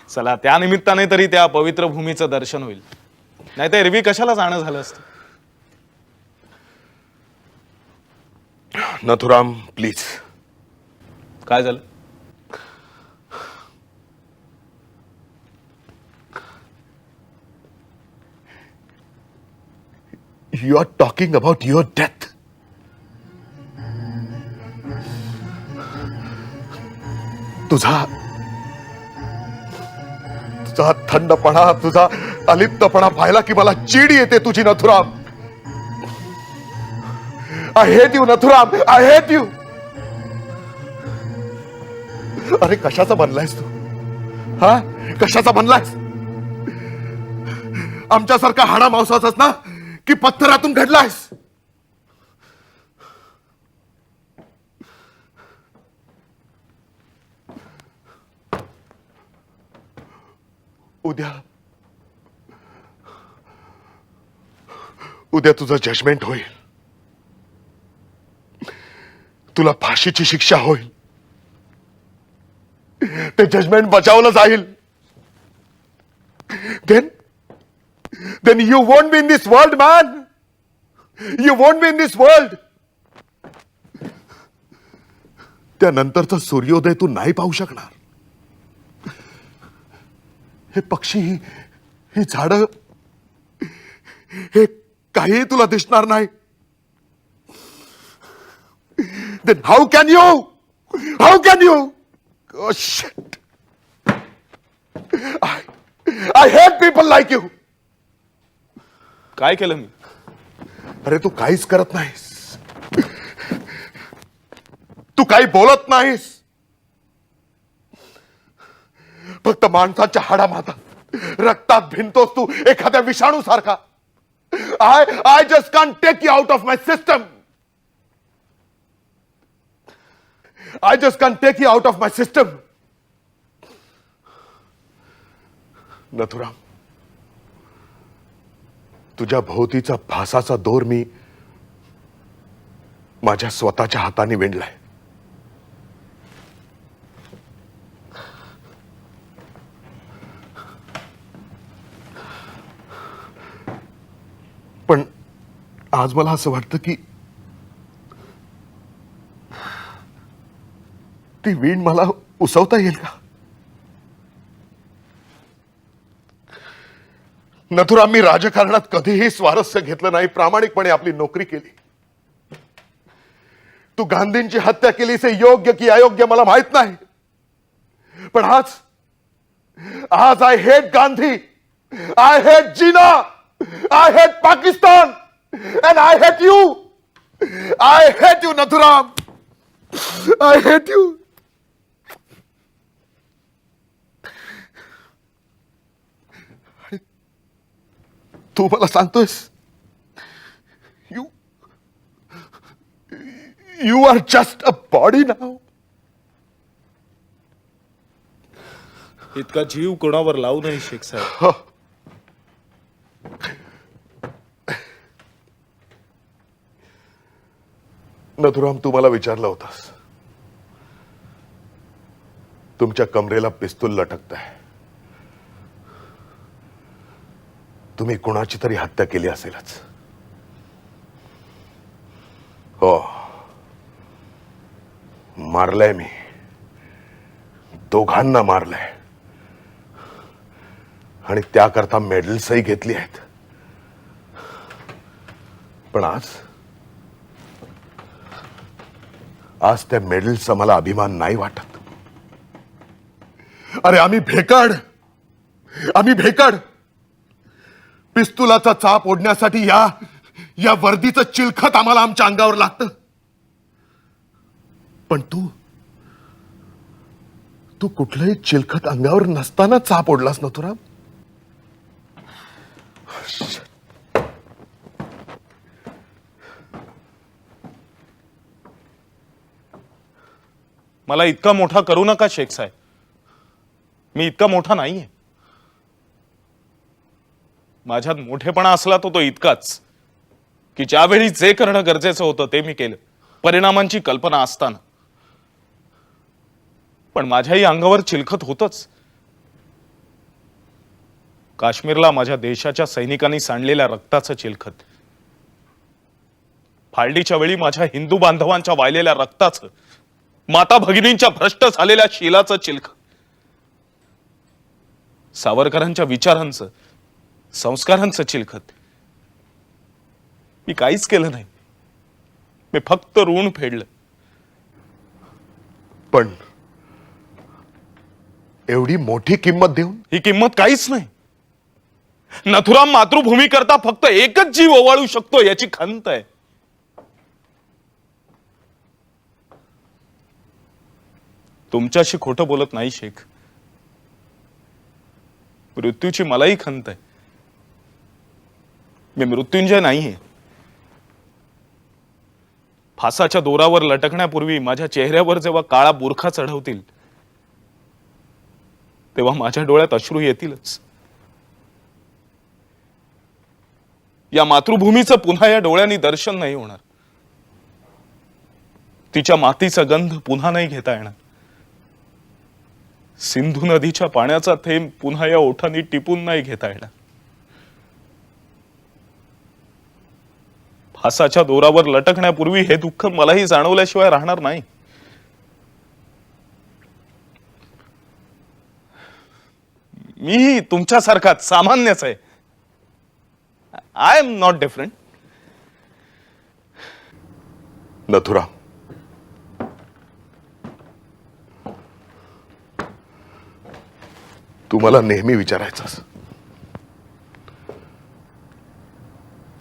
चला, त्या निमित्ताने तरी त्या पवित्र भूमीचं दर्शन होईल. नाही तर एरवी कशाला जाणं झालं असतं. नथुराम, प्लीज. काय झालं? You are talking about your death. तुझा थंडपणा, तुझा अलिप्तपणा पाहिला की मला चीड येते तुझी, Nathuram. I hate you Nathuram, I hate you. अरे कशाचा बनलायस तू? हा, कशाचा बनलायस? आमच्यासारखा हाडा मांसाचाच ना, की पत्थरातून घडलायस? उद्या तुझं जजमेंट होईल. तुला फाशीची शिक्षा होईल. ते जजमेंट बजावलं जाईल. then you won't be in this world, man. You won't be in this world. त्यानंतरचा सूर्योदय तू नाही पाहू शकणार. हे पक्षी, ही झाडं, हे काही तुला दिसणार नाही. Then how can you? How can you? Oh shit. I hate people like you. काय केलं मी? अरे तू काहीच करत नाहीस. तू काही बोलत नाहीस. फक्त माणसाच्या हाडामातात, रक्तात भिनतोस तू एखाद्या विषाणू सारखा. I just can't take you out of my system. I just can't take you out of my system. Nathuram, तुझ्या भोवतीचा भासाचा दोर मी माझ्या स्वतःच्या हाताने विणलाय. पण आज मला असं वाटतं की ती वीण मला उसवता येईल का? नथुराम, मी राजकारणात कधीही स्वारस्य घेतलं नाही. प्रामाणिकपणे आपली नोकरी केली. तू गांधींची हत्या केलीस हे योग्य की अयोग्य मला माहित नाही. पण आज I hate Gandhi, I hate Jinnah, I hate Pakistan, and I hate you. I hate you Nathuram, I hate you. तू मला सांगतोयस You are just a body now. इतका जीव कोणावर लावू नये शेख साहेब. नथुराम, तू मला विचारलं होतास, तुमच्या कमरेला पिस्तूल लटकत आहे, तुम्ही कुणाची तरी हत्या केली असेलच. हो, मारलंय मी, दोघांना मारलंय आणि त्याकरता मेडल्सही घेतली आहेत. पण आज त्या मेडल्सचा मला अभिमान नाही वाटत. अरे आम्ही भेकड पिस्तुलाचा चाप ओढण्यासाठी या वर्दीचं चिलखत आम्हाला आमच्या अंगावर लागतं. पण तू कुठलंही चिलखत अंगावर नसताना चाप ओढलास नथुराम. मला इतका मोठा करू नका शेख साहेब. मी इतका मोठा नाहीये. माझ्यात मोठेपणा असला तो इतकाच की ज्यावेळी जे करणं गरजेचं होतं ते मी केलं, परिणामांची कल्पना असताना. पण माझ्याही अंगावर चिलखत होतच. काश्मीरला माझ्या देशाच्या सैनिकांनी सांडलेल्या रक्ताचं चिलखत, फाळणीच्या वेळी माझ्या हिंदू बांधवांच्या वाहिलेल्या रक्ताचं, माता भगिनींच्या भ्रष्ट झालेल्या शीलाचं चिलखत, सावरकरांच्या विचारांचं, संस्कारांचं चिलखत. मी काहीच केलं नाही. मी फक्त ऋण फेडलं. पण एवढी मोठी किंमत देऊन? ही किंमत काहीच नाही. नथुराम मातृभूमी करता फक्त एकच जीव ओवाळू शकतो याची खंत आहे. तुमच्याशी खोटं बोलत नाही शेख. मृत्यूची मलाही खंत आहे. मी मृत्युंजय नाहीये. फासाच्या दोरावर लटकण्यापूर्वी माझ्या चेहऱ्यावर जेव्हा काळा बुरखा चढवतील तेव्हा माझ्या डोळ्यात अश्रू येतीलच. या मातृभूमीचं पुन्हा या डोळ्यांनी दर्शन नाही होणार. तिच्या मातीचा गंध पुन्हा नाही घेता येणार. सिंधू नदीच्या पाण्याचा थेंब पुन्हा या ओठांनी टिपून नाही घेता येणार. फासाच्या दोरावर लटकण्यापूर्वी हे दुःख मलाही जाणवल्याशिवाय राहणार नाही. मी तुमच्यासारखाच सामान्यच आहे. I am not different. Nathuram, तू मला नेहमी विचारायचास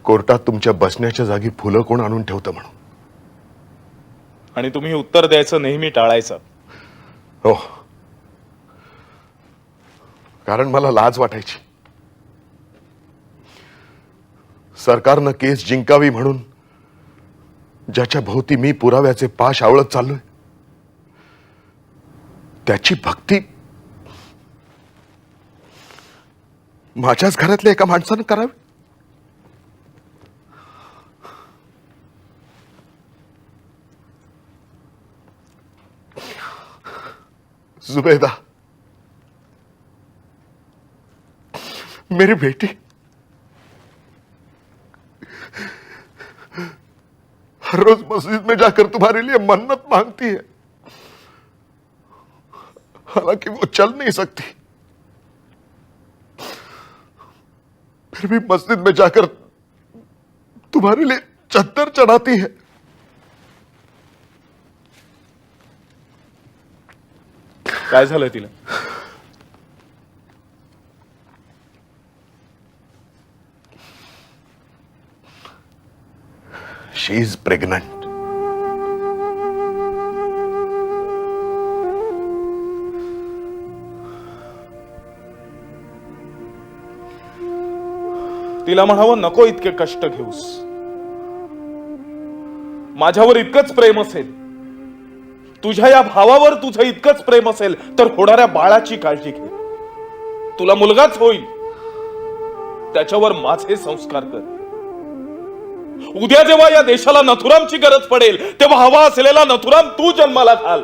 कोर्टात तुमच्या बसण्याच्या जागी फुलं कोण आणून ठेवतं म्हणून. आणि तुम्ही उत्तर द्यायचं नेहमी टाळायचं. हो, कारण मला लाज वाटायची. सरकारनं केस जिंकावी म्हणून ज्याच्या भोवती मी पुराव्याचे पाश आवळत चाललोय त्याची भक्ती माझ्याच घरातल्या एका माणसानं करावी. जुबैदा, मेरी बेटी, हर रोज मस्जिद में जाकर तुम्हारे लिए मन्नत मांगती है, हालांकि वो चल नहीं सकती, फिर भी मस्जिद में जाकर तुम्हारे लिए चद्दर चढ़ाती है. काय झालं तिला? She is pregnant. तिला म्हणावं नको इतके कष्ट घेऊस. माझ्यावर इतकंच प्रेम असेल, तुझ्या या भावावर तुझं इतकंच प्रेम असेल, तर होणाऱ्या बाळाची काळजी घे. तुला मुलगाच होईल, त्याच्यावर माझे संस्कार कर. उद्या जेव्हा या देशाला नथुरामची गरज पडेल, तेव्हा हवा असलेला नथुराम तू जन्माला घाल.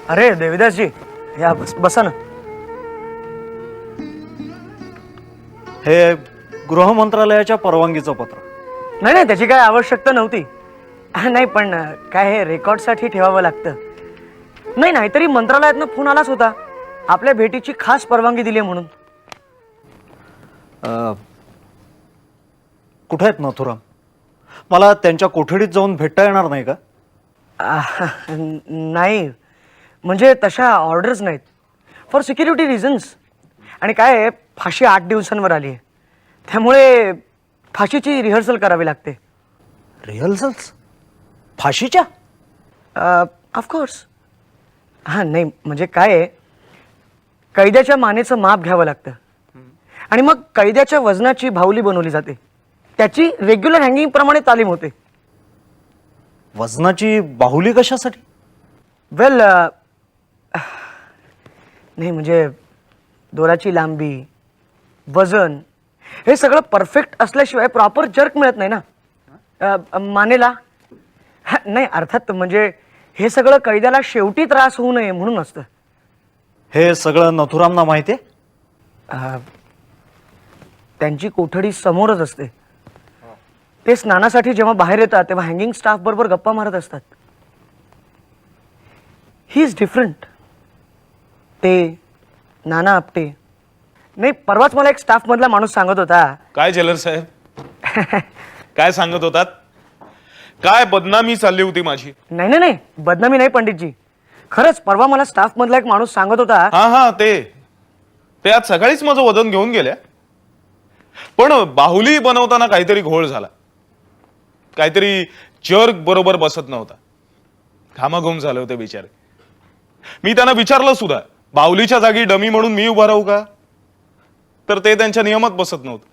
अरे देविदासजी, या बसा ना. हे गृह मंत्रालयाच्या परवानगीचं पत्र. नाही नाही, त्याची काय आवश्यकता नव्हती. नाही, पण काय हे रेकॉर्डसाठी ठेवावं लागतं. नाही, नाहीतरी मंत्रालयातनं फोन आलाच होता, आपल्या भेटीची खास परवानगी दिली म्हणून. कुठे आहेत नथुराम? मला त्यांच्या कोठडीत जाऊन भेटता येणार नाही का? नाही, म्हणजे तशा ऑर्डर्स नाहीत, फॉर सिक्युरिटी रिझन्स. आणि काय आहे, फाशी 8 दिवसांवर आली आहे, त्यामुळे फाशीची रिहर्सल करावी लागते. रिहर्सल्स? फाशीच्या? ऑफकोर्स. हां, नाही म्हणजे काय आहे, कैद्याच्या मानेचं माप घ्यावं लागतं आणि मग कैद्याच्या वजनाची बाहुली बनवली जाते. त्याची रेग्युलर हँगिंग प्रमाणे तालीम होते. वजनाची बाहुली कशासाठी? वेल, नाही म्हणजे दोराची लांबी, वजन हे सगळं परफेक्ट असल्याशिवाय प्रॉपर जर्क मिळत नाही ना मानेला. नाही, अर्थात म्हणजे हे सगळं कैद्याला शेवटी त्रास होऊ नये म्हणून असतं. हे सगळं नथुरामना माहिती आहे? त्यांची कोठडी समोरच असते. ते स्नानासाठी जेव्हा बाहेर येतात तेव्हा हँगिंग स्टाफ बरोबर गप्पा मारत असतात. He is different. ते नाना आपटे. नाही, परवाच मला एक स्टाफ मधला माणूस सांगत होता. काय जेलर साहेब, काय सांगत होतात? काय बदनामी चालली होती माझी? नाही नाही नाही, बदनामी नाही पंडितजी, खरंच परवा मला स्टाफ मधला एक माणूस सांगत होता. हा, ते आज सकाळीच माझं वजन घेऊन गेल्या, पण बाहुली बनवताना काहीतरी घोळ झाला, काहीतरी जर्क बरोबर बसत नव्हता, घामाघूम झाले होते बिचारे. मी त्यांना विचारलं सुद्धा, बाहुलीच्या जागी डमी म्हणून मी उभा राहू का? तर ते त्यांच्या नियमात बसत नव्हतं.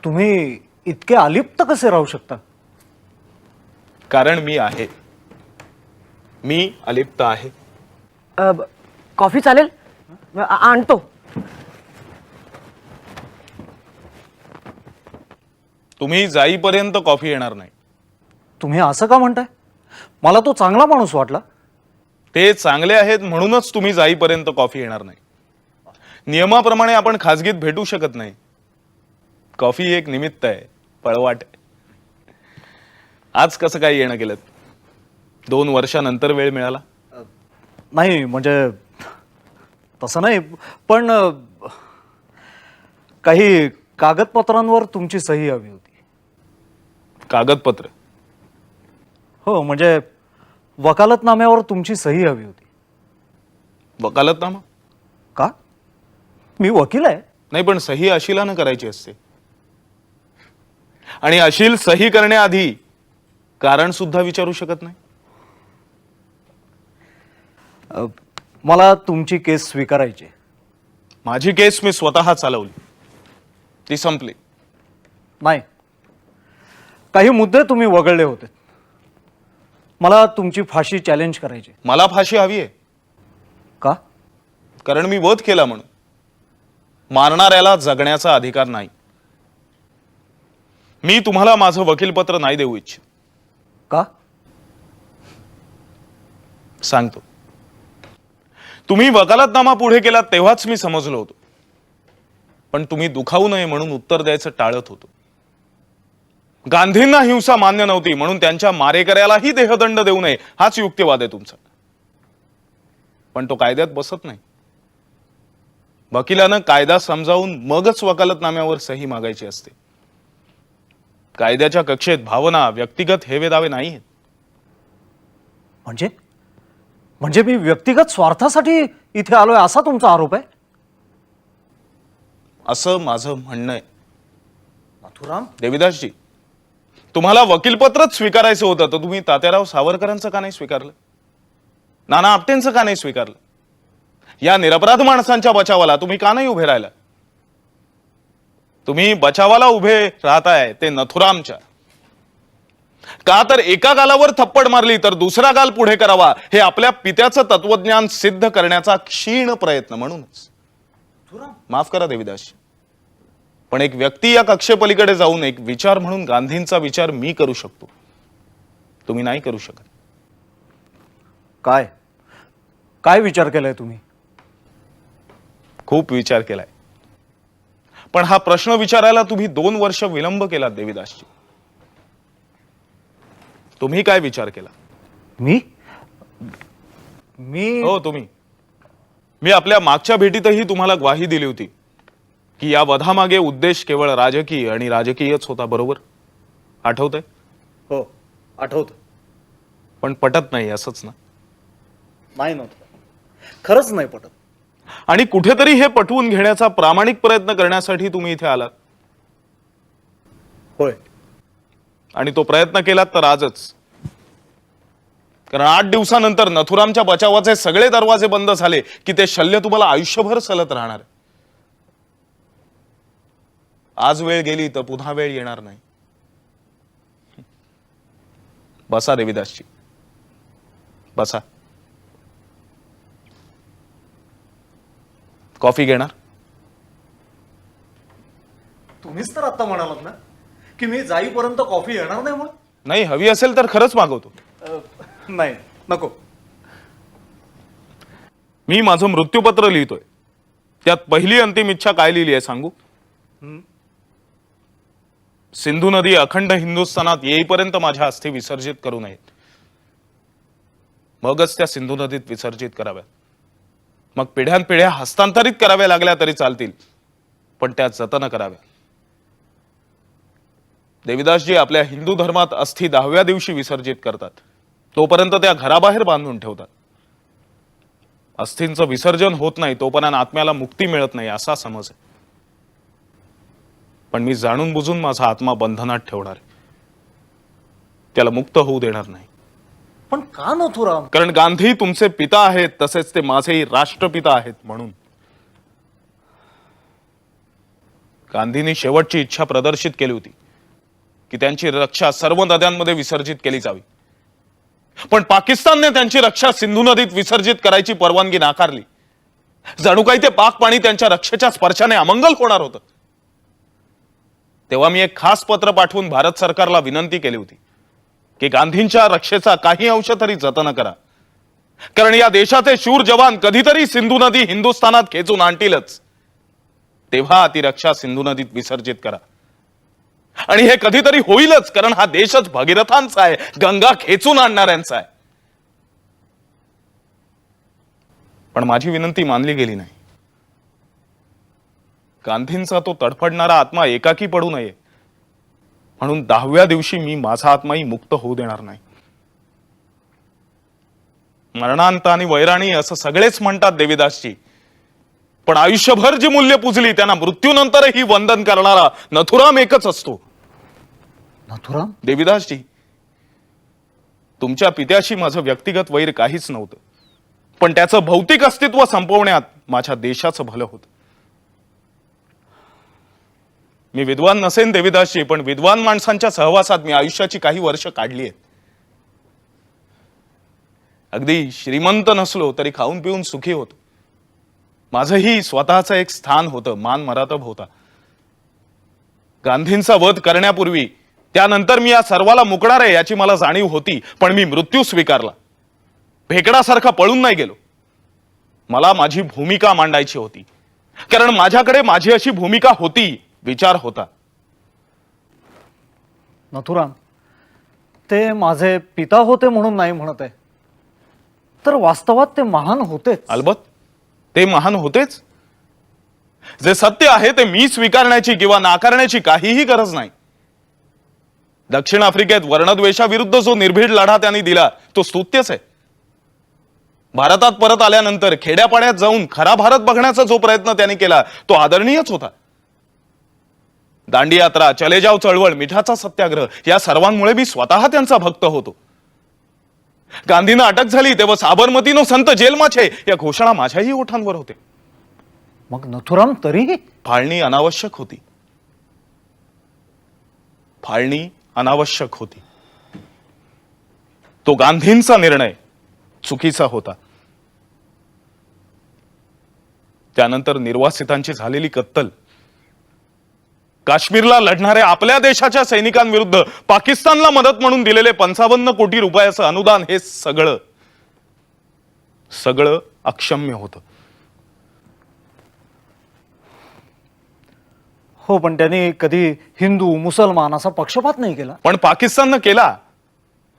तुम्ही इतके अलिप्त कसे राहू शकता? कारण मी आहे, मी अलिप्त आहे. कॉफी चालेल? आणतो. तुम्ही जाईपर्यंत कॉफी येणार नाही. तुम्ही असं का म्हणताय? मला तो चांगला माणूस वाटला. ते चांगले आहेत म्हणूनच तुम्ही जाईपर्यंत कॉफी येणार नाही. नियमाप्रमाणे आपण खाजगीत भेटू शकत नाही. कॉफी एक निमित्त आहे, पळवाट आहे. आज कसं काय येणं केलं? 2 वर्षानंतर वेळ मिळाला? नाही म्हणजे तसं नाही, पण काही कागदपत्रांवर तुमची सही हवी होती. कागदपत्र? हो, म्हणजे वकालतनाम्यावर तुमची सही हवी होती. वकालतनामा? का? मी वकील आहे. नाही, पण सही अशिलानं करायची असते, आणि अशील सही करण्याआधी कारण सुद्धा विचारू शकत नाही. मला तुमची केस स्वीकारायची. माझी केस मी स्वतः चालवली, ती संपली. नाही, काही मुद्दे तुम्ही वगळले होते. मला तुमची फाशी चॅलेंज करायची. मला फाशी हवी आहे. का? कारण मी वध केला म्हणून. मारणाऱ्याला जगण्याचा अधिकार नाही. मी तुम्हाला माझं वकीलपत्र नाही देऊ इच्छित. का? सांगतो. तुम्ही वकालतनामा पुढे केला तेव्हाच मी समजलो होतो, पण तुम्ही दुखावू नये म्हणून उत्तर द्यायचं टाळत होतो. गांधींना हिंसा मान्य नव्हती म्हणून त्यांच्या मारेकऱ्यालाही देहदंड देऊ नये हाच युक्तिवाद आहे तुमचा, पण तो कायद्यात बसत नाही. वकिलानं कायदा समजावून मगच वकालतनाम्यावर सही मागायची असते. कायद्याच्या कक्षेत भावना, व्यक्तिगत हेवेदावे नाही आहेत. म्हणजे मी व्यक्तिगत स्वार्थासाठी इथे आलोय असा तुमचा आरोप आहे? असं माझं म्हणणं आहे. नथुराम, देविदासजी, तुम्हाला वकीलपत्रच स्वीकारायचं होतं तर तुम्ही तात्याराव सावरकरांचं का नाही स्वीकारलं? नाना आपटेंचं का नाही स्वीकारलं? या निरपराध माणसांच्या बचावाला तुम्ही का नाही उभे राहिला? तुम्ही बचावाला उभे राहताय ते नथुरामच्या. का तर एका गालावर थप्पड मारली तर दुसरा गाल पुढे करावा हे आपल्या पित्याचं तत्वज्ञान सिद्ध करण्याचा क्षीण प्रयत्न म्हणूनच. माफ करा देविदास, पण एक व्यक्ती या कक्षेपलीकडे जाऊन एक विचार म्हणून गांधींचा विचार मी करू शकतो, तुम्ही नाही करू शकत. काय काय विचार केलाय तुम्ही? खूप विचार केलाय, पण हा प्रश्न विचारायला तुम्ही 2 वर्ष विलंब केला देविदासजी. तुम्ही काय विचार केला? मी मी हो तुम्ही. मी आपल्या मागच्या भेटीतही तुम्हाला ग्वाही दिली होती की या वधामागे उद्देश केवळ राजकीय आणि राजकीयच होता, बरोबर? आठवतंय? हो आठवत. पण पटत नाही असंच ना? नाही नव्हतं, खरंच नाही पटत. आणि कुठेतरी हे पटवून घेण्याचा प्रामाणिक प्रयत्न करण्यासाठी तुम्ही इथे आलात. होय. आणि तो प्रयत्न केलात तर आजच. कारण 8 दिवसानंतर नथुरामच्या बचावाचे सगळे दरवाजे बंद झाले की ते शल्य तुम्हाला आयुष्यभर सलत राहणार. आज वेळ गेली तर पुन्हा वेळ येणार नाही. बसा देविदासजी, बसा. कॉफी घेणार? तुम्हीच तर आता म्हणालात ना की मी जाईपर्यंत कॉफी येणार नाही म्हणून. नाही, हवी असेल तर खरंच मागवतो. नाही नको. मी माझं मृत्यूपत्र लिहितोय, त्यात पहिली अंतिम इच्छा काय लिहिली आहे सांगू? सिंधू नदी अखंड हिंदुस्थानात येईपर्यंत माझ्या अस्थी विसर्जित करू नयेत. मगच त्या सिंधू नदीत विसर्जित कराव्यात. मग पिढ्यानपिढ्या हस्तांतरित कराव्या लागल्या तरी चालतील, पण त्या जतन कराव्या. देविदासजी, आपल्या हिंदू धर्मात अस्थी 10व्या दिवशी विसर्जित करतात, तोपर्यंत त्या घराबाहेर बांधून ठेवतात. अस्थींचं विसर्जन होत नाही तोपर्यंत आत्म्याला मुक्ती मिळत नाही असा समज आहे. पण मी जाणून बुजून माझा आत्मा बंधनात ठेवणार आहे, त्याला मुक्त होऊ देणार नाही. पण का नथुराम? कारण गांधी तुमचे पिता आहेत, तसेच ते माझेही राष्ट्रपिता आहेत म्हणून. गांधींनी शेवटची इच्छा प्रदर्शित केली होती की त्यांची रक्षा सर्व नद्यांमध्ये विसर्जित केली जावी, पण पाकिस्तानने त्यांची रक्षा सिंधू नदीत विसर्जित करायची परवानगी नाकारली. जणू काही ते पाक पाणी त्यांच्या रक्षेच्या स्पर्शाने अमंगल होणार होतं. तेव्हा मी एक खास पत्र पाठवून भारत सरकारला विनंती केली होती की गांधींच्या रक्षेचा काही अंश तरी जतन करा, कारण या देशाचे शूर जवान कधीतरी सिंधू नदी हिंदुस्थानात खेचून आणतीलच. तेव्हा ती रक्षा सिंधू नदीत विसर्जित करा. आणि हे कधीतरी होईलच, कारण हा देशच भगीरथांचा आहे, गंगा खेचून आणणाऱ्यांचा आहे. पण माझी विनंती मानली गेली नाही. गांधींचा तो तडफडणारा आत्मा एकाकी पडू नये म्हणून 10व्या दिवशी मी माझा आत्माही मुक्त होऊ देणार नाही. मरणांत आणि वैराणी असं सगळेच म्हणतात देविदासजी, पण आयुष्यभर जी मूल्य पुजली त्यांना मृत्यूनंतरही वंदन करणारा नथुराम एकच असतो. नथुराम? देविदासजी, तुमच्या पित्याशी माझं व्यक्तिगत वैर काहीच नव्हतं, पण त्याचं भौतिक अस्तित्व संपवण्यात माझ्या देशाचं भलं होतं. मी विद्वान नसेन देविदासजी, पण विद्वान माणसांच्या सहवासात मी आयुष्याची काही वर्ष काढली आहेत. अगदी श्रीमंत नसलो तरी खाऊन पिऊन सुखी होतो. माझंही स्वतःचं एक स्थान होतं, मान मरातब होता. गांधींचा वध करण्यापूर्वी त्यानंतर मी या सर्वाला मुकणार आहे याची मला जाणीव होती, पण मी मृत्यू स्वीकारला. भेकडासारखा पळून नाही गेलो. मला माझी भूमिका मांडायची होती, कारण माझ्याकडे माझी अशी भूमिका होती, विचार होता. नथुराम, ते माझे पिता होते म्हणून नाही म्हणत आहे, तर वास्तवात ते महान होतेच. अलबत ते महान होतेच. जे सत्य आहे ते मी स्वीकारण्याची किंवा नाकारण्याची काहीही गरज नाही. दक्षिण आफ्रिकेत वर्णद्वेषाविरुद्ध जो निर्भीड लढा त्यांनी दिला तो स्तुत्यच आहे. भारतात परत आल्यानंतर खेड्यापाड्यात जाऊन खरा भारत बघण्याचा जो प्रयत्न त्यांनी केला तो आदरणीयच होता. दांडी यात्रा, चले जाव चळवळ, मिठाचा सत्याग्रह या सर्वांमुळे मी स्वतः त्यांचा भक्त होतो. गांधींना अटक झाली तेव्हा साबरमतीनो संत जेलમાં છે या घोषणा माझ्याही ओठांवर होते. मग नथुराम तरीही फाळणी अनावश्यक होती. फाळणी अनावश्यक होती. तो गांधींचा निर्णय चुकीचा होता. त्यानंतर निर्वासितांची झालेली कत्तल, काश्मीरला लढणाऱ्या आपल्या देशाच्या सैनिकांविरुद्ध पाकिस्तानला मदत म्हणून दिलेले 55 कोटी रुपयाचं अनुदान, हे सगळं अक्षम्य होतं. हो, पण त्यांनी कधी हिंदू मुसलमान असा पक्षपात नाही केला. पण पाकिस्ताननं केला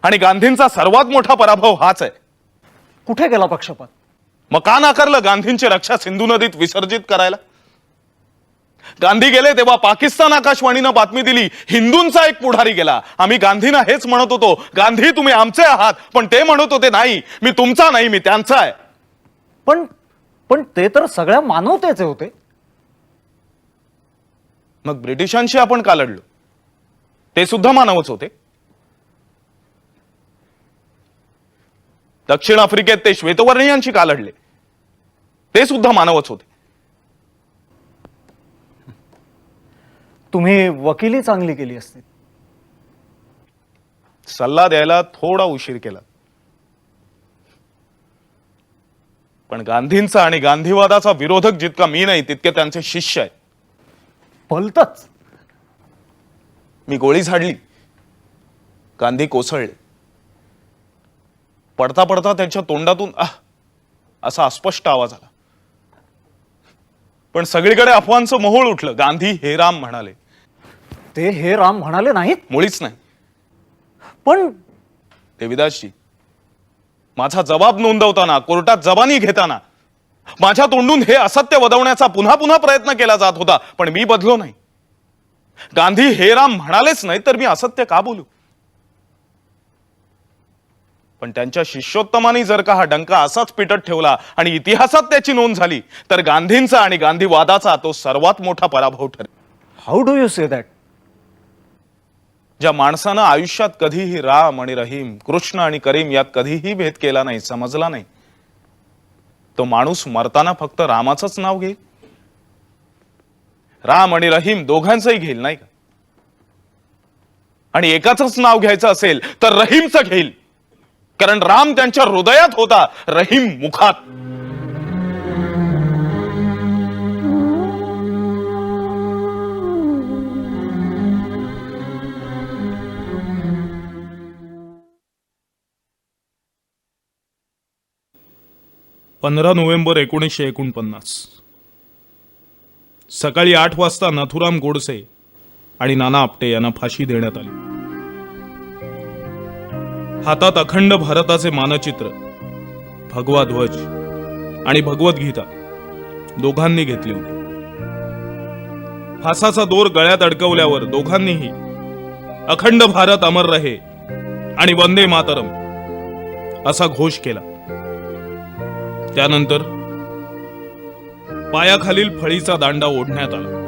आणि गांधींचा सर्वात मोठा पराभव हाच आहे. कुठे गेला पक्षपात? मग का नाकारलं गांधींची रक्षा सिंधू नदीत विसर्जित करायला? गांधी गेले तेव्हा पाकिस्तान आकाशवाणीनं बातमी दिली, हिंदूंचा एक पुढारी गेला. आम्ही गांधींना हेच म्हणत होतो, गांधी तुम्ही आमचे आहात. पण ते म्हणत होते, नाही मी तुमचा नाही, मी त्यांचा आहे. पण ते तर सगळ्या मानवतेचे होते. मग ब्रिटिशांशी आपण का लढलो? ते सुद्धा मानवच होते. दक्षिण आफ्रिकेत ते श्वेतवर्णीयांशी का लढले? ते सुद्धा मानवच होते. तुम्ही वकिली चांगली केली असती. सल्ला द्यायला थोडा उशीर केला. पण गांधींचा आणि गांधीवादाचा विरोधक जितका मी नाही, तितके त्यांचे शिष्य आहेत. भलतच. मी गोळी झाडली, गांधी कोसळले. पडता पडता त्यांच्या तोंडातून असा अस्पष्ट आवाज आला. पण सगळीकडे अफवांचं मोहोळ उठलं. गांधी हे राम म्हणाले. ते हे राम म्हणाले नाहीत. मुळीच नाही. पण देविदासजी, माझा जबाब नोंदवताना, कोर्टात जबानी घेताना माझ्या तोंडून हे असत्य वदवण्याचा पुन्हा पुन्हा प्रयत्न केला जात होता. पण मी बदलो नाही. गांधी हे राम म्हणालेच नाही तर मी असत्य का बोलू? पण त्यांच्या शिष्योत्तमांनी जर का हा डंका असाच पिटत ठेवला आणि इतिहासात त्याची नोंद झाली, तर गांधींचा आणि गांधीवादाचा तो सर्वात मोठा पराभव ठरेल. How do you say that? ज्या माणसानं आयुष्यात कधीही राम आणि रहीम, कृष्ण आणि करीम यात कधीही भेद केला नाही, समजला नाही, तो माणूस मरताना फक्त रामाचंच नाव घेईल. राम आणि रहीम दोघांचंही घेईल, नाही का? आणि एकाचंच नाव घ्यायचं असेल तर रहीमचं घेईल. कारण राम त्यांच्या हृदयात होता, रहीम मुखात. नोव्हेंबर 1949 सकाळी 8 वाजता नथुराम गोडसे आणि नाना आपटे यांना फाशी देण्यात आली. हातात अखंड भारताचे मानचित्र, भगवा ध्वज आणि भगवद्गीता दोघांनी घेतली होती. फासाचा दोर गळ्यात अडकवल्यावर दोघांनीही अखंड भारत अमर रहे आणि वंदे मातरम असा घोष केला. त्यानंतर पायाखालील फळीचा दांडा ओढण्यात आला.